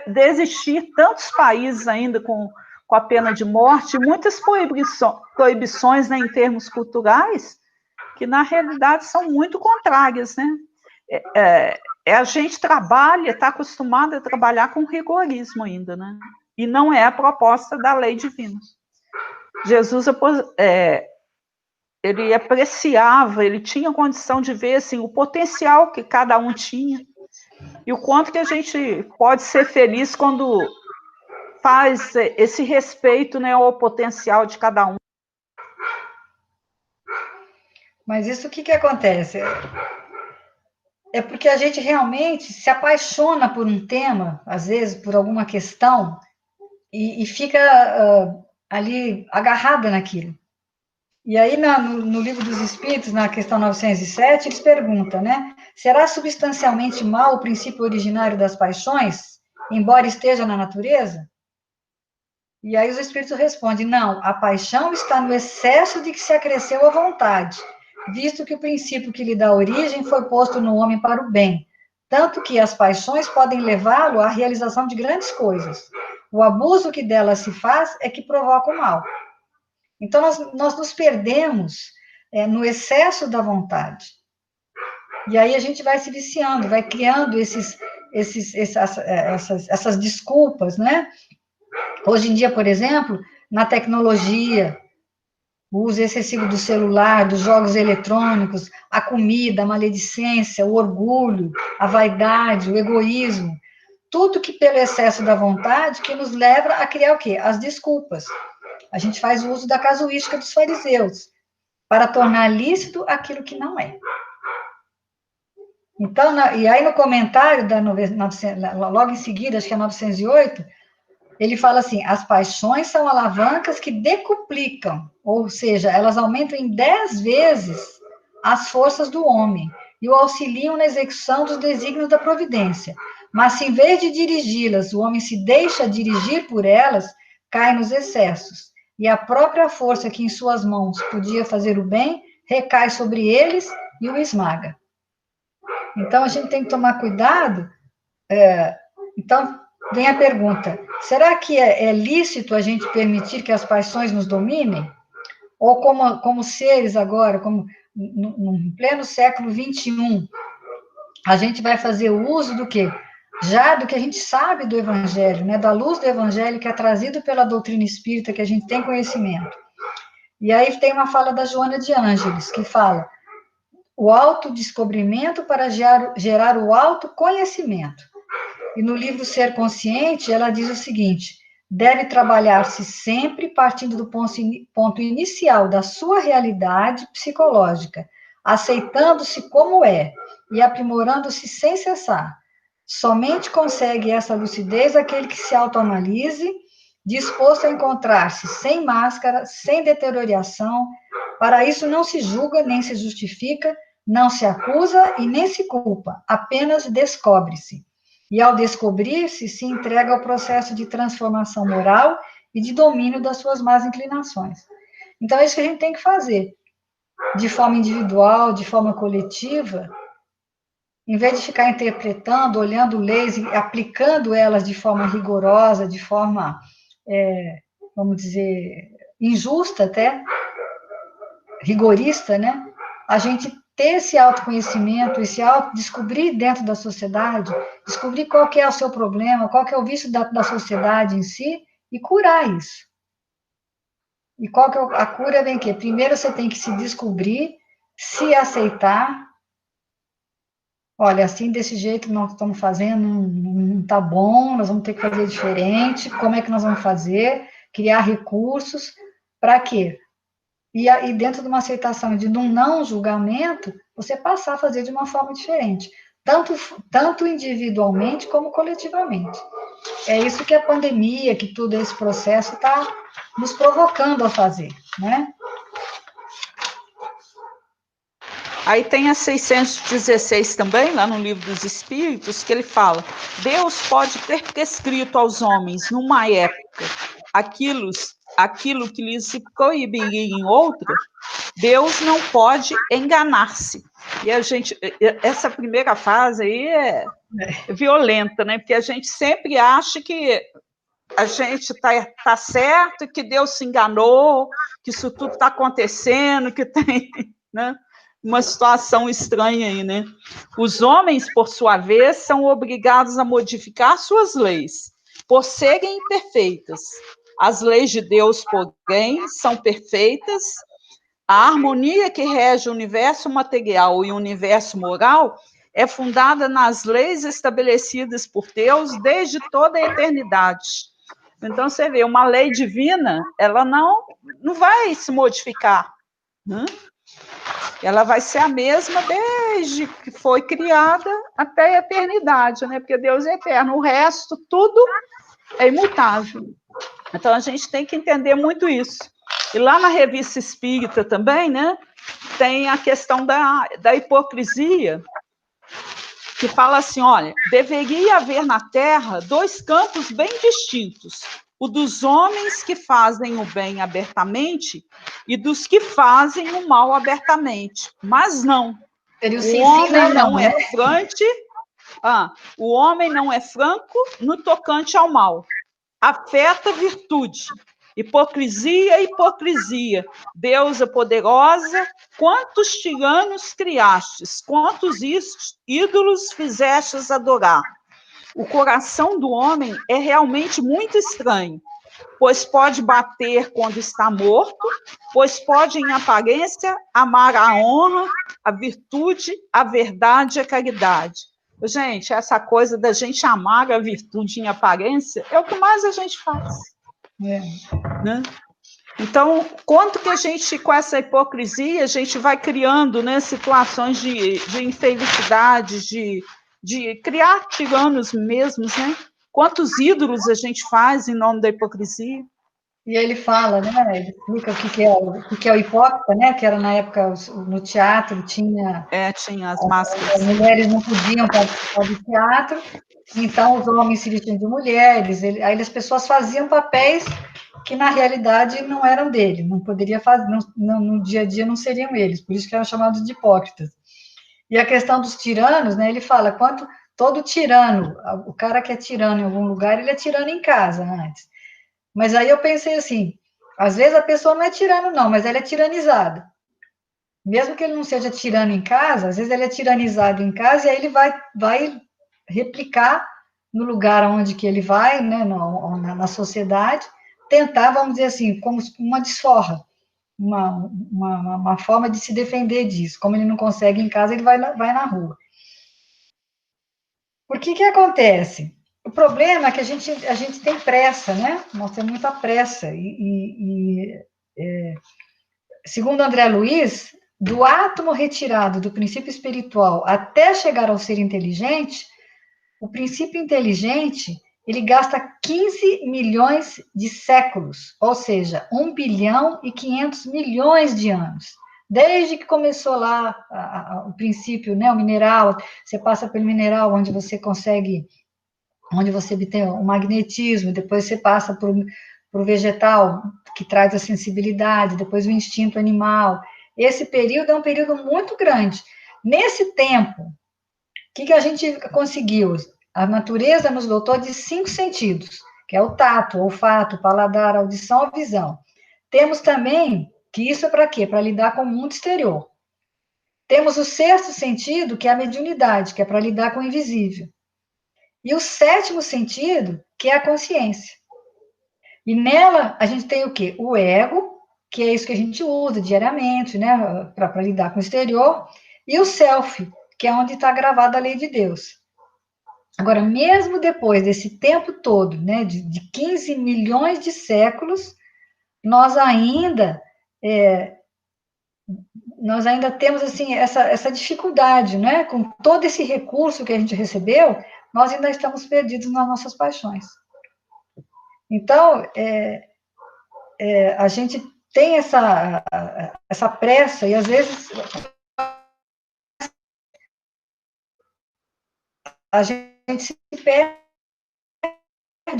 de existir tantos países ainda com a pena de morte, muitas proibições, né, em termos culturais, que na realidade são muito contrárias, né? A gente trabalha, está acostumado a trabalhar com rigorismo ainda, né? E não é a proposta da lei divina. Jesus, ele apreciava, ele tinha condição de ver assim, o potencial que cada um tinha e o quanto que a gente pode ser feliz quando faz esse respeito, né, ao potencial de cada um. Mas isso o que acontece? É porque a gente realmente se apaixona por um tema, às vezes por alguma questão, e fica ali agarrada naquilo. E aí, no Livro dos Espíritos, na questão 907, eles perguntam, né? Será substancialmente mal o princípio originário das paixões, embora esteja na natureza? E aí os Espíritos respondem, não, a paixão está no excesso de que se acresceu a vontade, visto que o princípio que lhe dá origem foi posto no homem para o bem, tanto que as paixões podem levá-lo à realização de grandes coisas. O abuso que delas se faz é que provoca o mal. Então, nós nos perdemos no excesso da vontade. E aí a gente vai se viciando, vai criando essas desculpas, né? Hoje em dia, por exemplo, na tecnologia, o uso excessivo do celular, dos jogos eletrônicos, a comida, a maledicência, o orgulho, a vaidade, o egoísmo, tudo que pelo excesso da vontade que nos leva a criar o quê? As desculpas. A gente faz o uso da casuística dos fariseus, para tornar lícito aquilo que não é. Então, e aí no comentário, logo em seguida, acho que é 908, ele fala assim, as paixões são alavancas que decuplicam, ou seja, elas aumentam em 10 vezes as forças do homem e o auxiliam na execução dos desígnios da providência. Mas se em vez de dirigi-las, o homem se deixa dirigir por elas, cai nos excessos. E a própria força que em suas mãos podia fazer o bem, recai sobre eles e o esmaga. Então, a gente tem que tomar cuidado. Então, vem a pergunta, será que é lícito a gente permitir que as paixões nos dominem? Ou como seres agora, como no pleno século XXI, a gente vai fazer o uso do quê? já do que a gente sabe do Evangelho, né, da luz do Evangelho que é trazido pela doutrina espírita, que a gente tem conhecimento. E aí tem uma fala da Joana de Ângeles, que fala o autodescobrimento para gerar o autoconhecimento. E no livro Ser Consciente, ela diz o seguinte: deve trabalhar-se sempre partindo do ponto inicial da sua realidade psicológica, aceitando-se como é e aprimorando-se sem cessar. Somente consegue essa lucidez aquele que se autoanalise, disposto a encontrar-se sem máscara, sem deterioração. Para isso não se julga, nem se justifica, não se acusa e nem se culpa, apenas descobre-se. E ao descobrir-se, se entrega ao processo de transformação moral e de domínio das suas más inclinações. Então, é isso que a gente tem que fazer, de forma individual, de forma coletiva, em vez de ficar interpretando, olhando leis e aplicando elas de forma rigorosa, de forma, vamos dizer, injusta até, rigorista, né? A gente ter esse autoconhecimento, esse descobrir dentro da sociedade, descobrir qual que é o seu problema, qual que é o vício da sociedade em si, e curar isso. E qual que é a cura? Vem que primeiro você tem que se descobrir, se aceitar. Olha, assim, desse jeito que nós estamos fazendo, não está bom, nós vamos ter que fazer diferente. Como é que nós vamos fazer? Criar recursos. Para quê? E dentro de uma aceitação e de um não julgamento, você passar a fazer de uma forma diferente, tanto individualmente como coletivamente. É isso que a pandemia, que todo esse processo está nos provocando a fazer, né? Aí tem a 616 também, lá no Livro dos Espíritos, que ele fala: Deus pode ter prescrito aos homens, numa época, aquilo que lhes se proibiria em outra. Deus não pode enganar-se. E essa primeira fase aí é violenta, né? Porque a gente sempre acha que a gente tá certo, que Deus se enganou, que isso tudo está acontecendo, que tem, né, uma situação estranha aí, né? Os homens, por sua vez, são obrigados a modificar suas leis, por serem imperfeitas. As leis de Deus, porém, são perfeitas. A harmonia que rege o universo material e o universo moral é fundada nas leis estabelecidas por Deus desde toda a eternidade. Então, você vê, uma lei divina, ela não vai se modificar, né? Ela vai ser a mesma desde que foi criada até a eternidade, né? Porque Deus é eterno, o resto, tudo é imutável. Então, a gente tem que entender muito isso. E lá na Revista Espírita também, né, tem a questão da hipocrisia, que fala assim, olha, deveria haver na Terra dois campos bem distintos, o dos homens que fazem o bem abertamente e dos que fazem o mal abertamente. Mas não, o homem não é franco, o homem não é franco no tocante ao mal. Afeta virtude. Hipocrisia, hipocrisia. Deusa poderosa, quantos tiranos criastes, quantos ídolos fizestes adorar. O coração do homem é realmente muito estranho, pois pode bater quando está morto, pois pode, em aparência, amar a honra, a virtude, a verdade e a caridade. Gente, essa coisa da gente amar a virtude em aparência é o que mais a gente faz. Né? Então, quanto que a gente, com essa hipocrisia, a gente vai criando, né, situações de infelicidade, de criar tiranos mesmos, né? Quantos ídolos a gente faz em nome da hipocrisia? E ele fala, né? Ele explica o que é o hipócrita, né? Que era na época no teatro tinha tinha as máscaras. As mulheres não podiam participar do teatro, então os homens se vestiam de mulheres. Aí as pessoas faziam papéis que na realidade não eram dele, não poderia fazer, no dia a dia não seriam eles, por isso que eram chamados de hipócritas. E a questão dos tiranos, né? Ele fala quanto todo tirano, o cara que é tirano em algum lugar, ele é tirano em casa antes. Mas aí eu pensei assim, às vezes a pessoa não é tirano não, mas ela é tiranizada. Mesmo que ele não seja tirano em casa, às vezes ele é tiranizado em casa e aí ele vai replicar no lugar onde que ele vai, né, na sociedade, tentar, vamos dizer assim, como uma desforra, uma forma de se defender disso. Como ele não consegue em casa, ele vai na rua. Por que acontece? O problema é que a gente tem pressa, né? Nós temos muita pressa. Segundo André Luiz, do átomo retirado do princípio espiritual até chegar ao ser inteligente, o princípio inteligente, ele gasta 15 milhões de séculos, ou seja, 1 bilhão e 500 milhões de anos. Desde que começou lá o princípio, né, o mineral, você passa pelo mineral, onde você obtém o magnetismo, depois você passa por o vegetal, que traz a sensibilidade, depois o instinto animal. Esse período é um período muito grande. Nesse tempo, o que a gente conseguiu? A natureza nos dotou de 5 sentidos, que é o tato, o olfato, o paladar, a audição, a visão. Temos também, que isso é para quê? Para lidar com o mundo exterior. Temos o 6º sentido, que é a mediunidade, que é para lidar com o invisível. E o 7º sentido, que é a consciência. E nela, a gente tem o quê? O ego, que é isso que a gente usa diariamente, né, para lidar com o exterior, e o self, que é onde está gravada a lei de Deus. Agora, mesmo depois desse tempo todo, né, de 15 milhões de séculos, nós ainda temos assim essa dificuldade, né? Com todo esse recurso que a gente recebeu, nós ainda estamos perdidos nas nossas paixões. Então, a gente tem essa pressa, e às vezes a gente se perde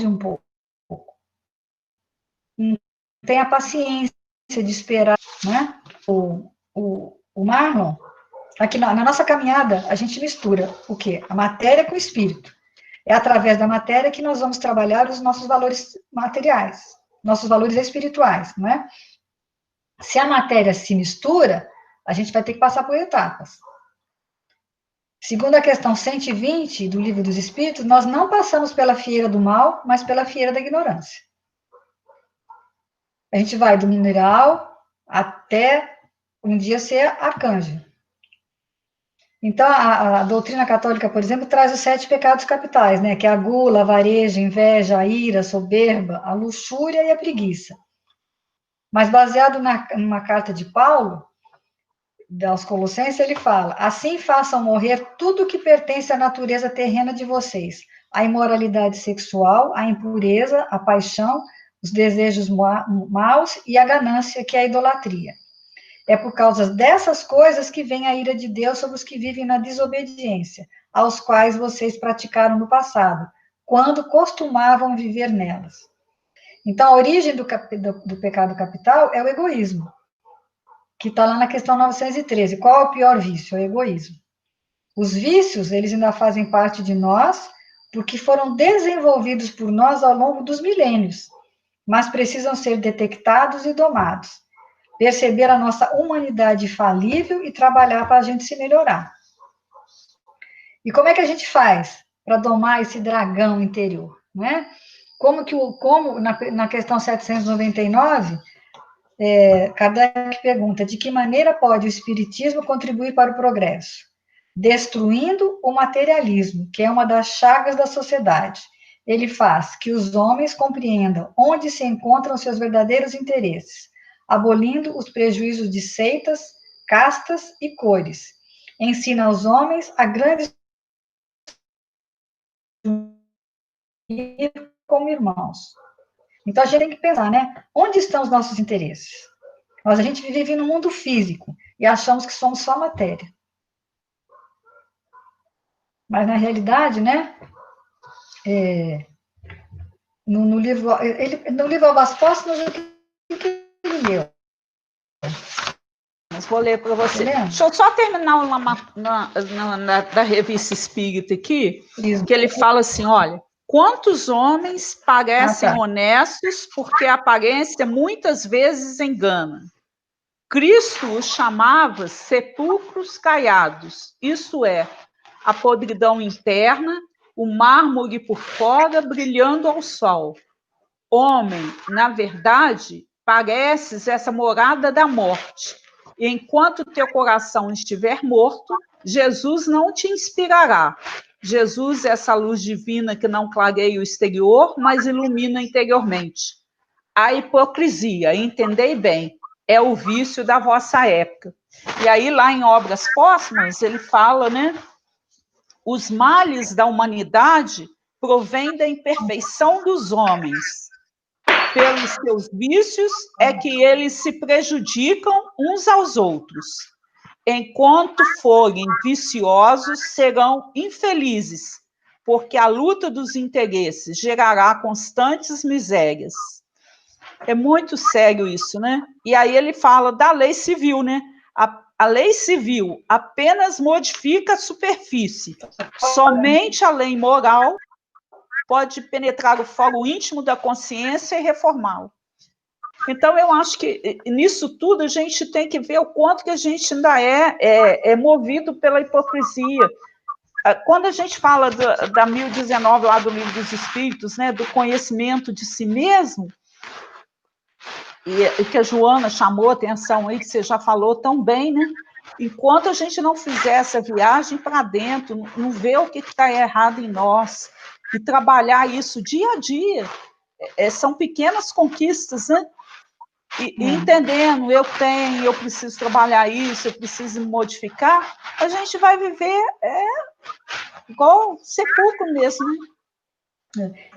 um pouco. Não tem a paciência de esperar, né? O Marlon, aqui na nossa caminhada, a gente mistura o quê? A matéria com o espírito. É através da matéria que nós vamos trabalhar os nossos valores materiais, nossos valores espirituais, não é? Se a matéria se mistura, a gente vai ter que passar por etapas. Segundo a questão 120 do Livro dos Espíritos, nós não passamos pela fieira do mal, mas pela fieira da ignorância. A gente vai do mineral até um dia ser arcanjo. Então, a doutrina católica, por exemplo, traz os 7 pecados capitais, né? Que é a gula, a vareja, a inveja, a ira, a soberba, a luxúria e a preguiça. Mas baseado numa carta de Paulo, aos Colossenses, ele fala: assim façam morrer tudo que pertence à natureza terrena de vocês, a imoralidade sexual, a impureza, a paixão, os desejos maus e a ganância, que é a idolatria. É por causa dessas coisas que vem a ira de Deus sobre os que vivem na desobediência, aos quais vocês praticaram no passado, quando costumavam viver nelas. Então, a origem do pecado capital é o egoísmo, que está lá na questão 913. Qual é o pior vício? É o egoísmo. Os vícios, eles ainda fazem parte de nós, porque foram desenvolvidos por nós ao longo dos milênios, mas precisam ser detectados e domados. Perceber a nossa humanidade falível e trabalhar para a gente se melhorar. E como é que a gente faz para domar esse dragão interior, né? Como na questão 799, Kardec pergunta: de que maneira pode o espiritismo contribuir para o progresso? Destruindo o materialismo, que é uma das chagas da sociedade. Ele faz que os homens compreendam onde se encontram seus verdadeiros interesses, abolindo os prejuízos de seitas, castas e cores. Ensina aos homens a grande como irmãos. Então, a gente tem que pensar, né? Onde estão os nossos interesses? A gente vive no mundo físico e achamos que somos só matéria. Mas, na realidade, né? No livro Albas Póstumas, o que ele leu? Mas vou ler para você. Deixa eu só terminar da Revista Espírita aqui, que ele fala assim, olha, quantos homens parecem honestos porque a aparência muitas vezes engana. Cristo os chamava sepulcros caiados, isso é, a podridão interna o mármore por fora brilhando ao sol. Homem, na verdade, pareces essa morada da morte. E enquanto teu coração estiver morto, Jesus não te inspirará. Jesus é essa luz divina que não clareia o exterior, mas ilumina interiormente. A hipocrisia, entendei bem, é o vício da vossa época. E aí, lá em Obras Póstumas, ele fala, né? Os males da humanidade provêm da imperfeição dos homens. Pelos seus vícios é que eles se prejudicam uns aos outros. Enquanto forem viciosos, serão infelizes, porque a luta dos interesses gerará constantes misérias. É muito sério isso, né? E aí ele fala da lei civil, né? A lei civil apenas modifica a superfície. Somente a lei moral pode penetrar o foro íntimo da consciência e reformá-lo. Então, eu acho que nisso tudo a gente tem que ver o quanto que a gente ainda é movido pela hipocrisia. Quando a gente fala da 1019, lá do Livro dos Espíritos, né, do conhecimento de si mesmo, e que a Joana chamou a atenção aí, que você já falou tão bem, né? Enquanto a gente não fizer essa viagem para dentro, não ver o que está errado em nós, e trabalhar isso dia a dia, são pequenas conquistas, né? E entendendo, eu preciso trabalhar isso, eu preciso me modificar, a gente vai viver igual sepulcro mesmo, né?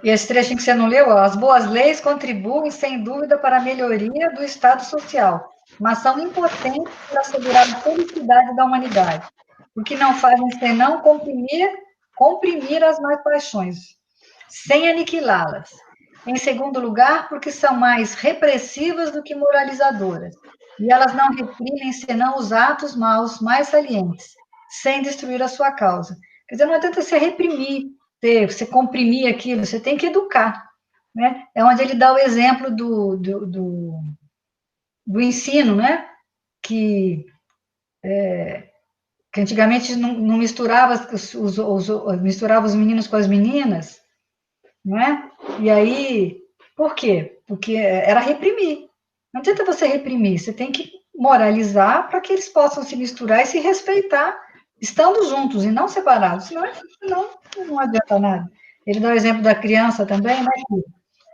E esse trechinho que você não leu, ó, as boas leis contribuem, sem dúvida, para a melhoria do estado social, mas são impotentes para assegurar a felicidade da humanidade, porque não fazem senão comprimir as más paixões, sem aniquilá-las. Em segundo lugar, porque são mais repressivas do que moralizadoras, e elas não reprimem senão os atos maus mais salientes, sem destruir a sua causa. Quer dizer, não adianta você reprimir, você comprimir aquilo, você tem que educar, né? É onde ele dá o exemplo do ensino, né? Que antigamente não misturava misturava os meninos com as meninas, não é? E aí, por quê? Porque era reprimir. Não adianta você reprimir, você tem que moralizar para que eles possam se misturar e se respeitar, estando juntos e não separados, senão não adianta nada. Ele dá o exemplo da criança também, né?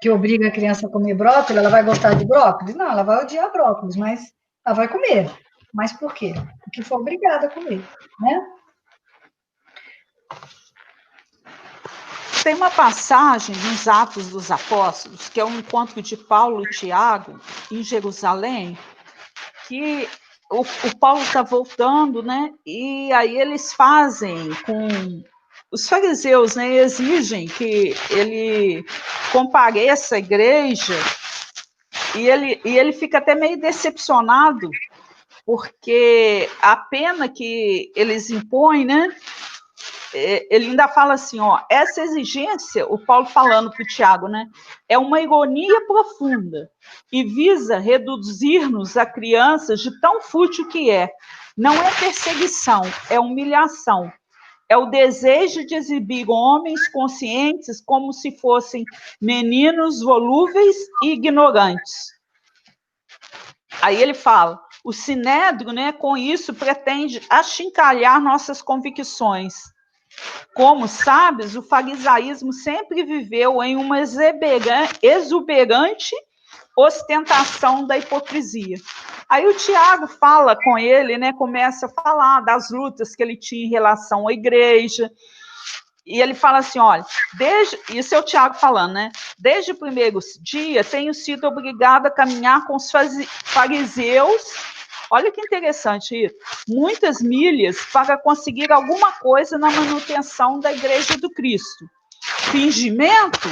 Que obriga a criança a comer brócolis, ela vai gostar de brócolis? Não, ela vai odiar brócolis, mas ela vai comer. Mas por quê? Porque foi obrigada a comer, né? Tem uma passagem nos Atos dos Apóstolos, que é o encontro de Paulo e Tiago em Jerusalém, que o Paulo está voltando, né? E aí eles fazem com os fariseus, né? Exigem que ele compareça à igreja, e ele fica até meio decepcionado, porque a pena que eles impõem, né? Ele ainda fala assim, ó, essa exigência, o Paulo falando para o Tiago, né, é uma ironia profunda e visa reduzir-nos a crianças de tão fútil que é. Não é perseguição, é humilhação. É o desejo de exibir homens conscientes como se fossem meninos volúveis e ignorantes. Aí ele fala, o sinédrio, né, com isso pretende achincalhar nossas convicções. Como sabes, o farisaísmo sempre viveu em uma exuberante ostentação da hipocrisia. Aí o Tiago fala com ele, né, começa a falar das lutas que ele tinha em relação à igreja, e ele fala assim, olha, isso é o Tiago falando, né, desde o primeiro dia tenho sido obrigado a caminhar com os fariseus. Olha que interessante isso. Muitas milhas para conseguir alguma coisa na manutenção da Igreja do Cristo. Fingimento?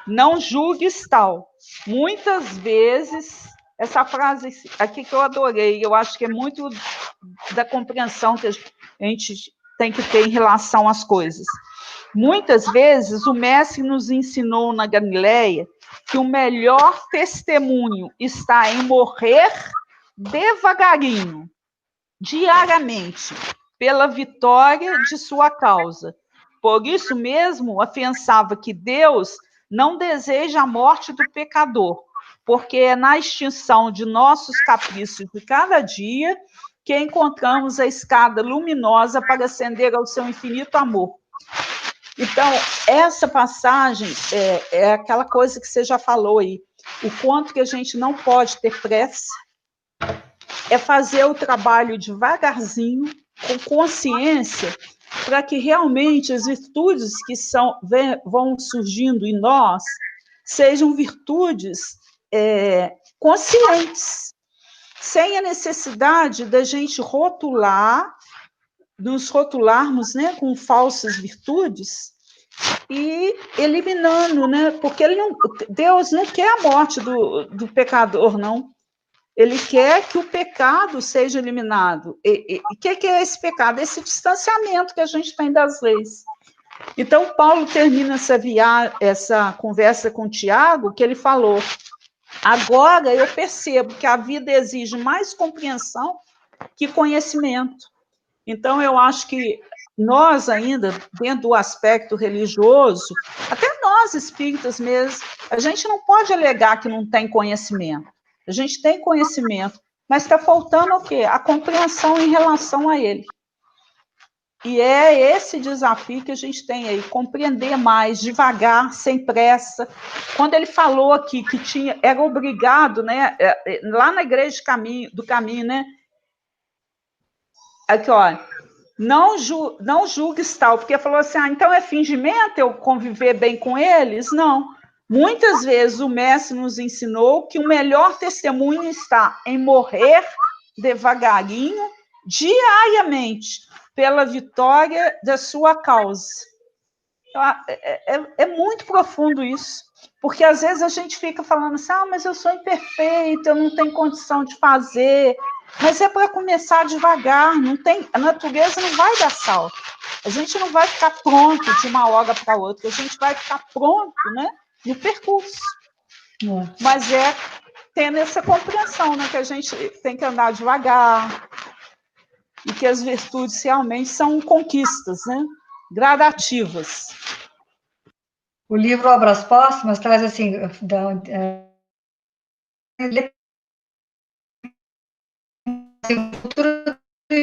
Não julgues tal. Muitas vezes, essa frase aqui que eu adorei, eu acho que é muito da compreensão que a gente tem que ter em relação às coisas. Muitas vezes, o Mestre nos ensinou na Galileia que o melhor testemunho está em morrer devagarinho, diariamente, pela vitória de sua causa, Por isso mesmo, afiançava que Deus não deseja a morte do pecador, porque é na extinção de nossos caprichos de cada dia que encontramos a escada luminosa para ascender ao seu infinito amor. Então, essa passagem é aquela coisa que você já falou aí, o quanto que a gente não pode ter pressa, é fazer o trabalho devagarzinho, com consciência, para que realmente as virtudes que vão surgindo em nós sejam virtudes conscientes, sem a necessidade da gente nos rotularmos, né, com falsas virtudes e eliminando, né, porque Deus não quer a morte do pecador, não. Ele quer que o pecado seja eliminado. E o que é esse pecado? Esse distanciamento que a gente tem das leis. Então, Paulo termina essa conversa com Tiago, que ele falou: agora eu percebo que a vida exige mais compreensão que conhecimento. Então, eu acho que nós ainda, dentro do aspecto religioso, até nós espíritas mesmo, a gente não pode alegar que não tem conhecimento. A gente tem conhecimento, mas está faltando o quê? A compreensão em relação a ele. E é esse desafio que a gente tem aí, compreender mais, devagar, sem pressa. Quando ele falou aqui que era obrigado, né, lá na igreja do caminho, né? Aqui, ó, não julgues tal, porque falou assim, então é fingimento eu conviver bem com eles? Não. Muitas vezes o mestre nos ensinou que o melhor testemunho está em morrer devagarinho, diariamente, pela vitória da sua causa. É muito profundo isso, porque às vezes a gente fica falando assim, mas eu sou imperfeito, eu não tenho condição de fazer, mas é para começar devagar, a natureza não vai dar salto, a gente não vai ficar pronto de uma hora para outra, a gente vai ficar pronto, né, no percurso. Mas tendo essa compreensão, né, que a gente tem que andar devagar, e que as virtudes realmente são conquistas, né, gradativas. O livro Obras Póstumas traz assim, cultura do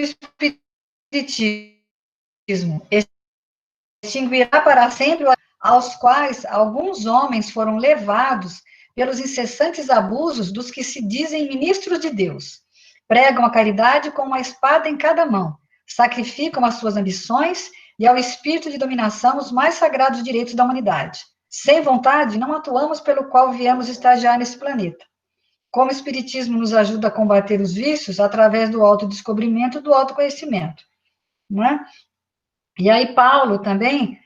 espiritismo, extinguirá para sempre aos quais alguns homens foram levados pelos incessantes abusos dos que se dizem ministros de Deus. Pregam a caridade com uma espada em cada mão, sacrificam as suas ambições e ao espírito de dominação os mais sagrados direitos da humanidade. Sem vontade, não atuamos pelo qual viemos estagiar nesse planeta. Como o espiritismo nos ajuda a combater os vícios através do autodescobrimento e do autoconhecimento, não é? E aí Paulo também,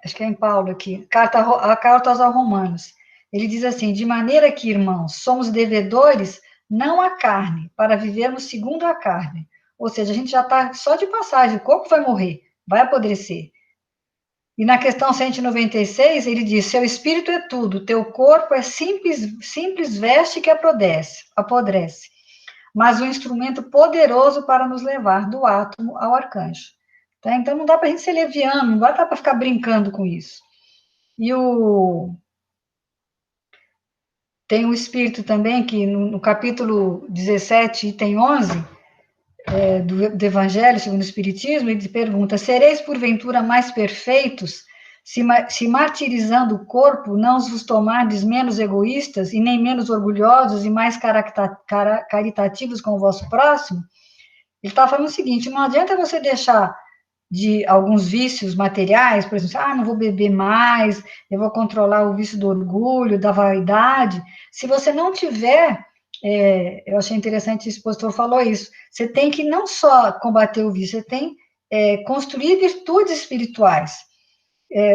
acho que é em Paulo aqui, a carta aos Romanos, ele diz assim, de maneira que, irmãos, somos devedores não à carne, para vivermos segundo a carne. Ou seja, a gente já está só de passagem, o corpo vai morrer, vai apodrecer. E na questão 196, ele diz, seu espírito é tudo, teu corpo é simples veste que apodrece, mas um instrumento poderoso para nos levar do átomo ao arcanjo. Tá? Então, não dá para a gente ser leviano, não dá para ficar brincando com isso. E tem um espírito também que, no capítulo 17, item 11, do Evangelho segundo o Espiritismo, ele pergunta, sereis porventura mais perfeitos, se martirizando o corpo, não vos tomardes menos egoístas, e nem menos orgulhosos, e mais caritativos com o vosso próximo? Ele está falando o seguinte, não adianta você deixar de alguns vícios materiais, por exemplo, não vou beber mais, eu vou controlar o vício do orgulho, da vaidade. Se você não tiver, eu achei interessante, esse expositor falou isso, você tem que não só combater o vício, você tem construir virtudes espirituais.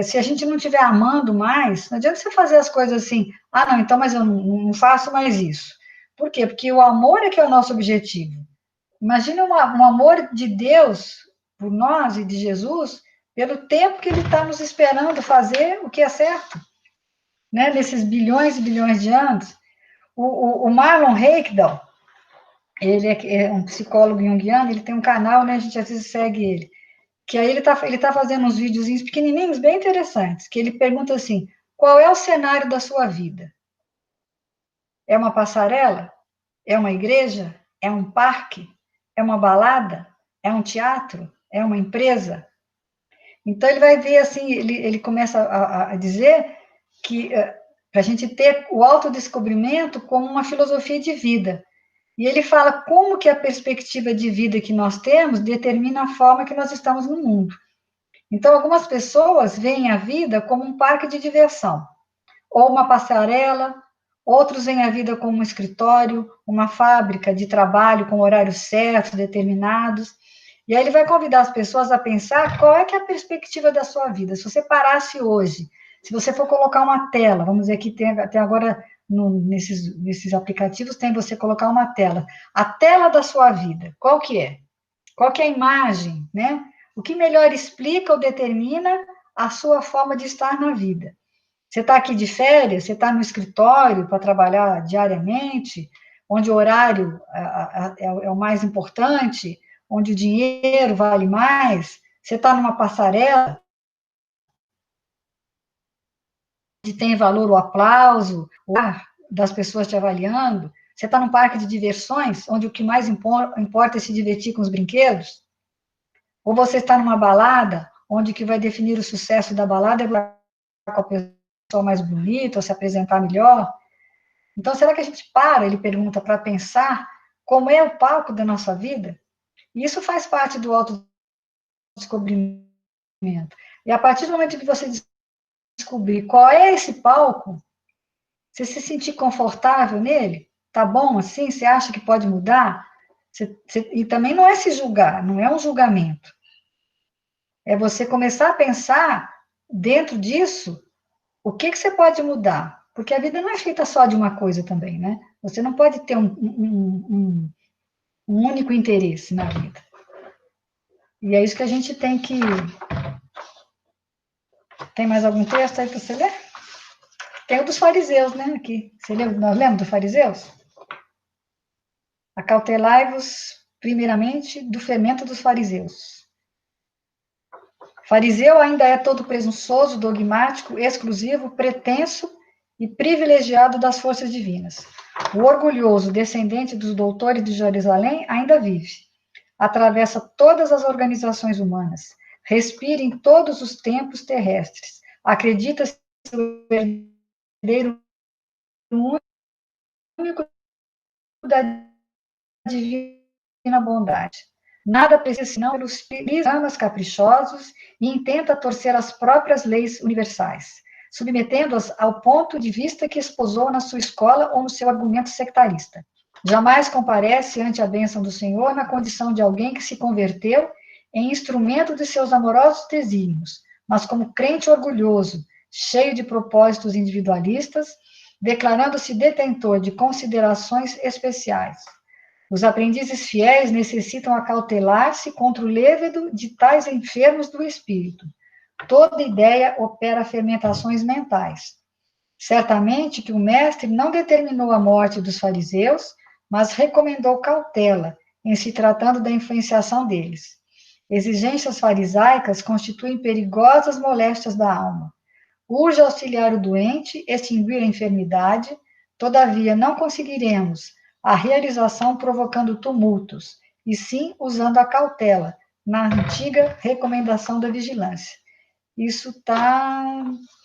Se a gente não estiver amando mais, não adianta você fazer as coisas assim, não, então, mas eu não faço mais isso. Por quê? Porque o amor é que é o nosso objetivo. Imagina um amor de Deus por nós e de Jesus, pelo tempo que ele está nos esperando fazer o que é certo, né? Nesses bilhões e bilhões de anos. O Marlon Heikdal, ele é um psicólogo junguiano, ele tem um canal, né? A gente às vezes segue ele. que aí ele tá fazendo uns videozinhos pequenininhos, bem interessantes, que ele pergunta assim, qual é o cenário da sua vida? É uma passarela? É uma igreja? É um parque? É uma balada? É um teatro? É uma empresa? Então, ele vai ver, assim, ele começa a dizer que para a gente ter o autodescobrimento como uma filosofia de vida. E ele fala como que a perspectiva de vida que nós temos determina a forma que nós estamos no mundo. Então, algumas pessoas veem a vida como um parque de diversão, ou uma passarela, outros veem a vida como um escritório, uma fábrica de trabalho com horários certos, determinados. E aí ele vai convidar as pessoas a pensar qual é que é a perspectiva da sua vida. Se você parasse hoje, se você for colocar uma tela, vamos dizer que tem agora nesses aplicativos, tem você colocar uma tela. A tela da sua vida, qual que é? Qual que é a imagem, né? O que melhor explica ou determina a sua forma de estar na vida? Você está aqui de férias, você está no escritório para trabalhar diariamente, onde o horário é o mais importante, onde o dinheiro vale mais, você está numa passarela, onde tem valor o aplauso, o ar das pessoas te avaliando, você está num parque de diversões, onde o que mais importa é se divertir com os brinquedos, ou você está numa balada, onde o que vai definir o sucesso da balada é com a pessoa mais bonita, ou se apresentar melhor. Então, será que a gente para, ele pergunta, para pensar como é o palco da nossa vida? E isso faz parte do autodescobrimento. E a partir do momento que você descobrir qual é esse palco, você se sentir confortável nele, tá bom assim? Você acha que pode mudar? E também não é se julgar, não é um julgamento. É você começar a pensar dentro disso o que você pode mudar. Porque a vida não é feita só de uma coisa também, né? Você não pode ter um único interesse na vida. E é isso que a gente tem que. Tem mais algum texto aí para você ler? Tem o dos fariseus, né? Aqui. Você lembra? Nós lemos dos fariseus? Acautelai-vos, primeiramente, do fermento dos fariseus. Fariseu ainda é todo presunçoso, dogmático, exclusivo, pretenso e privilegiado das forças divinas. O orgulhoso descendente dos doutores de Jerusalém ainda vive. Atravessa todas as organizações humanas. Respira em todos os tempos terrestres. Acredita ser o herdeiro único da divina bondade. Nada precisa senão pelos programas caprichosos e intenta torcer as próprias leis universais, submetendo-as ao ponto de vista que esposou na sua escola ou no seu argumento sectarista. Jamais comparece ante a bênção do Senhor na condição de alguém que se converteu em instrumento de seus amorosos desígnios, mas como crente orgulhoso, cheio de propósitos individualistas, declarando-se detentor de considerações especiais. Os aprendizes fiéis necessitam acautelar-se contra o levedo de tais enfermos do espírito. Toda ideia opera fermentações mentais. Certamente que o mestre não determinou a morte dos fariseus, mas recomendou cautela em se tratando da influenciação deles. Exigências farisaicas constituem perigosas moléstias da alma. Urge auxiliar o doente, extinguir a enfermidade, todavia não conseguiremos a realização provocando tumultos, e sim usando a cautela, na antiga recomendação da vigilância. Isso está,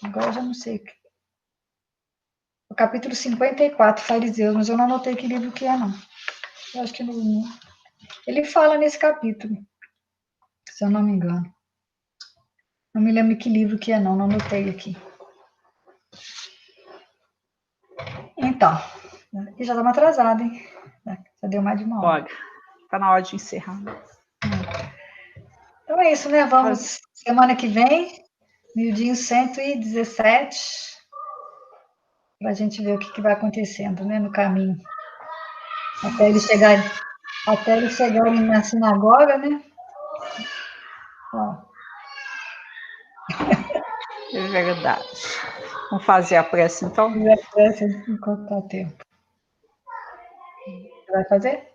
agora eu já não sei, o capítulo 54, fariseus, mas eu não anotei que livro que é, não. Eu acho que não. Ele fala nesse capítulo, se eu não me engano. Não me lembro que livro que é, não anotei aqui. Então, e já estamos atrasados, hein? Já deu mais de uma hora. Olha, está na hora de encerrar. Então é isso, né? Vamos, semana que vem, 1117, para a gente ver o que vai acontecendo, né, no caminho. Até eles chegarem na sinagoga, né? Ó. É verdade. Vamos fazer a prece, então? Fazer a prece enquanto está tempo. Você vai fazer?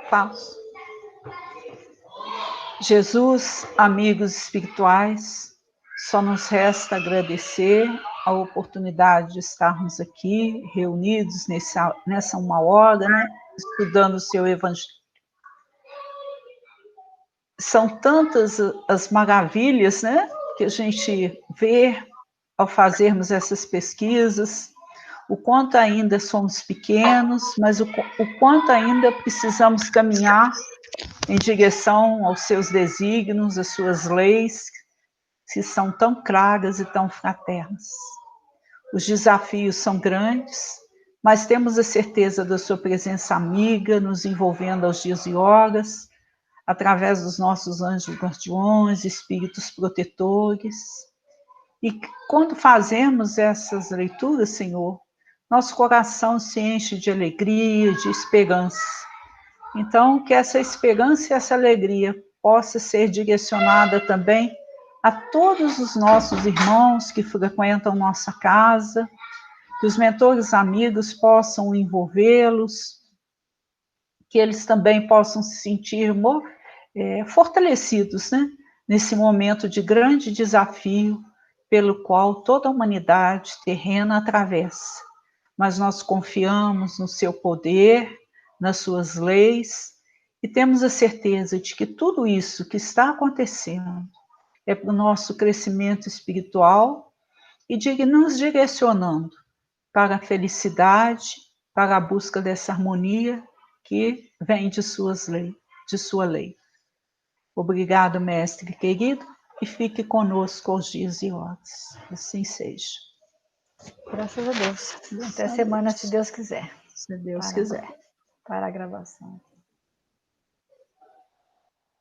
Faço. Jesus, amigos espirituais, só nos resta agradecer a oportunidade de estarmos aqui reunidos nessa uma hora, né, estudando o seu Evangelho. São tantas as maravilhas, né, que a gente vê ao fazermos essas pesquisas, o quanto ainda somos pequenos, mas o quanto ainda precisamos caminhar em direção aos seus desígnios, às suas leis, que são tão claras e tão fraternas. Os desafios são grandes, mas temos a certeza da sua presença amiga, nos envolvendo aos dias e horas, através dos nossos anjos guardiões, espíritos protetores. E quando fazemos essas leituras, Senhor, nosso coração se enche de alegria, de esperança. Então, que essa esperança e essa alegria possa ser direcionada também a todos os nossos irmãos que frequentam nossa casa, que os mentores amigos possam envolvê-los, que eles também possam se sentir fortalecidos, né, nesse momento de grande desafio pelo qual toda a humanidade terrena atravessa. Mas nós confiamos no seu poder, nas suas leis, e temos a certeza de que tudo isso que está acontecendo é para o nosso crescimento espiritual e de nos direcionando para a felicidade, para a busca dessa harmonia que vem de sua lei. Obrigado, mestre querido, e fique conosco aos dias e horas. Assim seja. Graças a Deus. Até semana, se Deus quiser. Se Deus quiser. Para a gravação.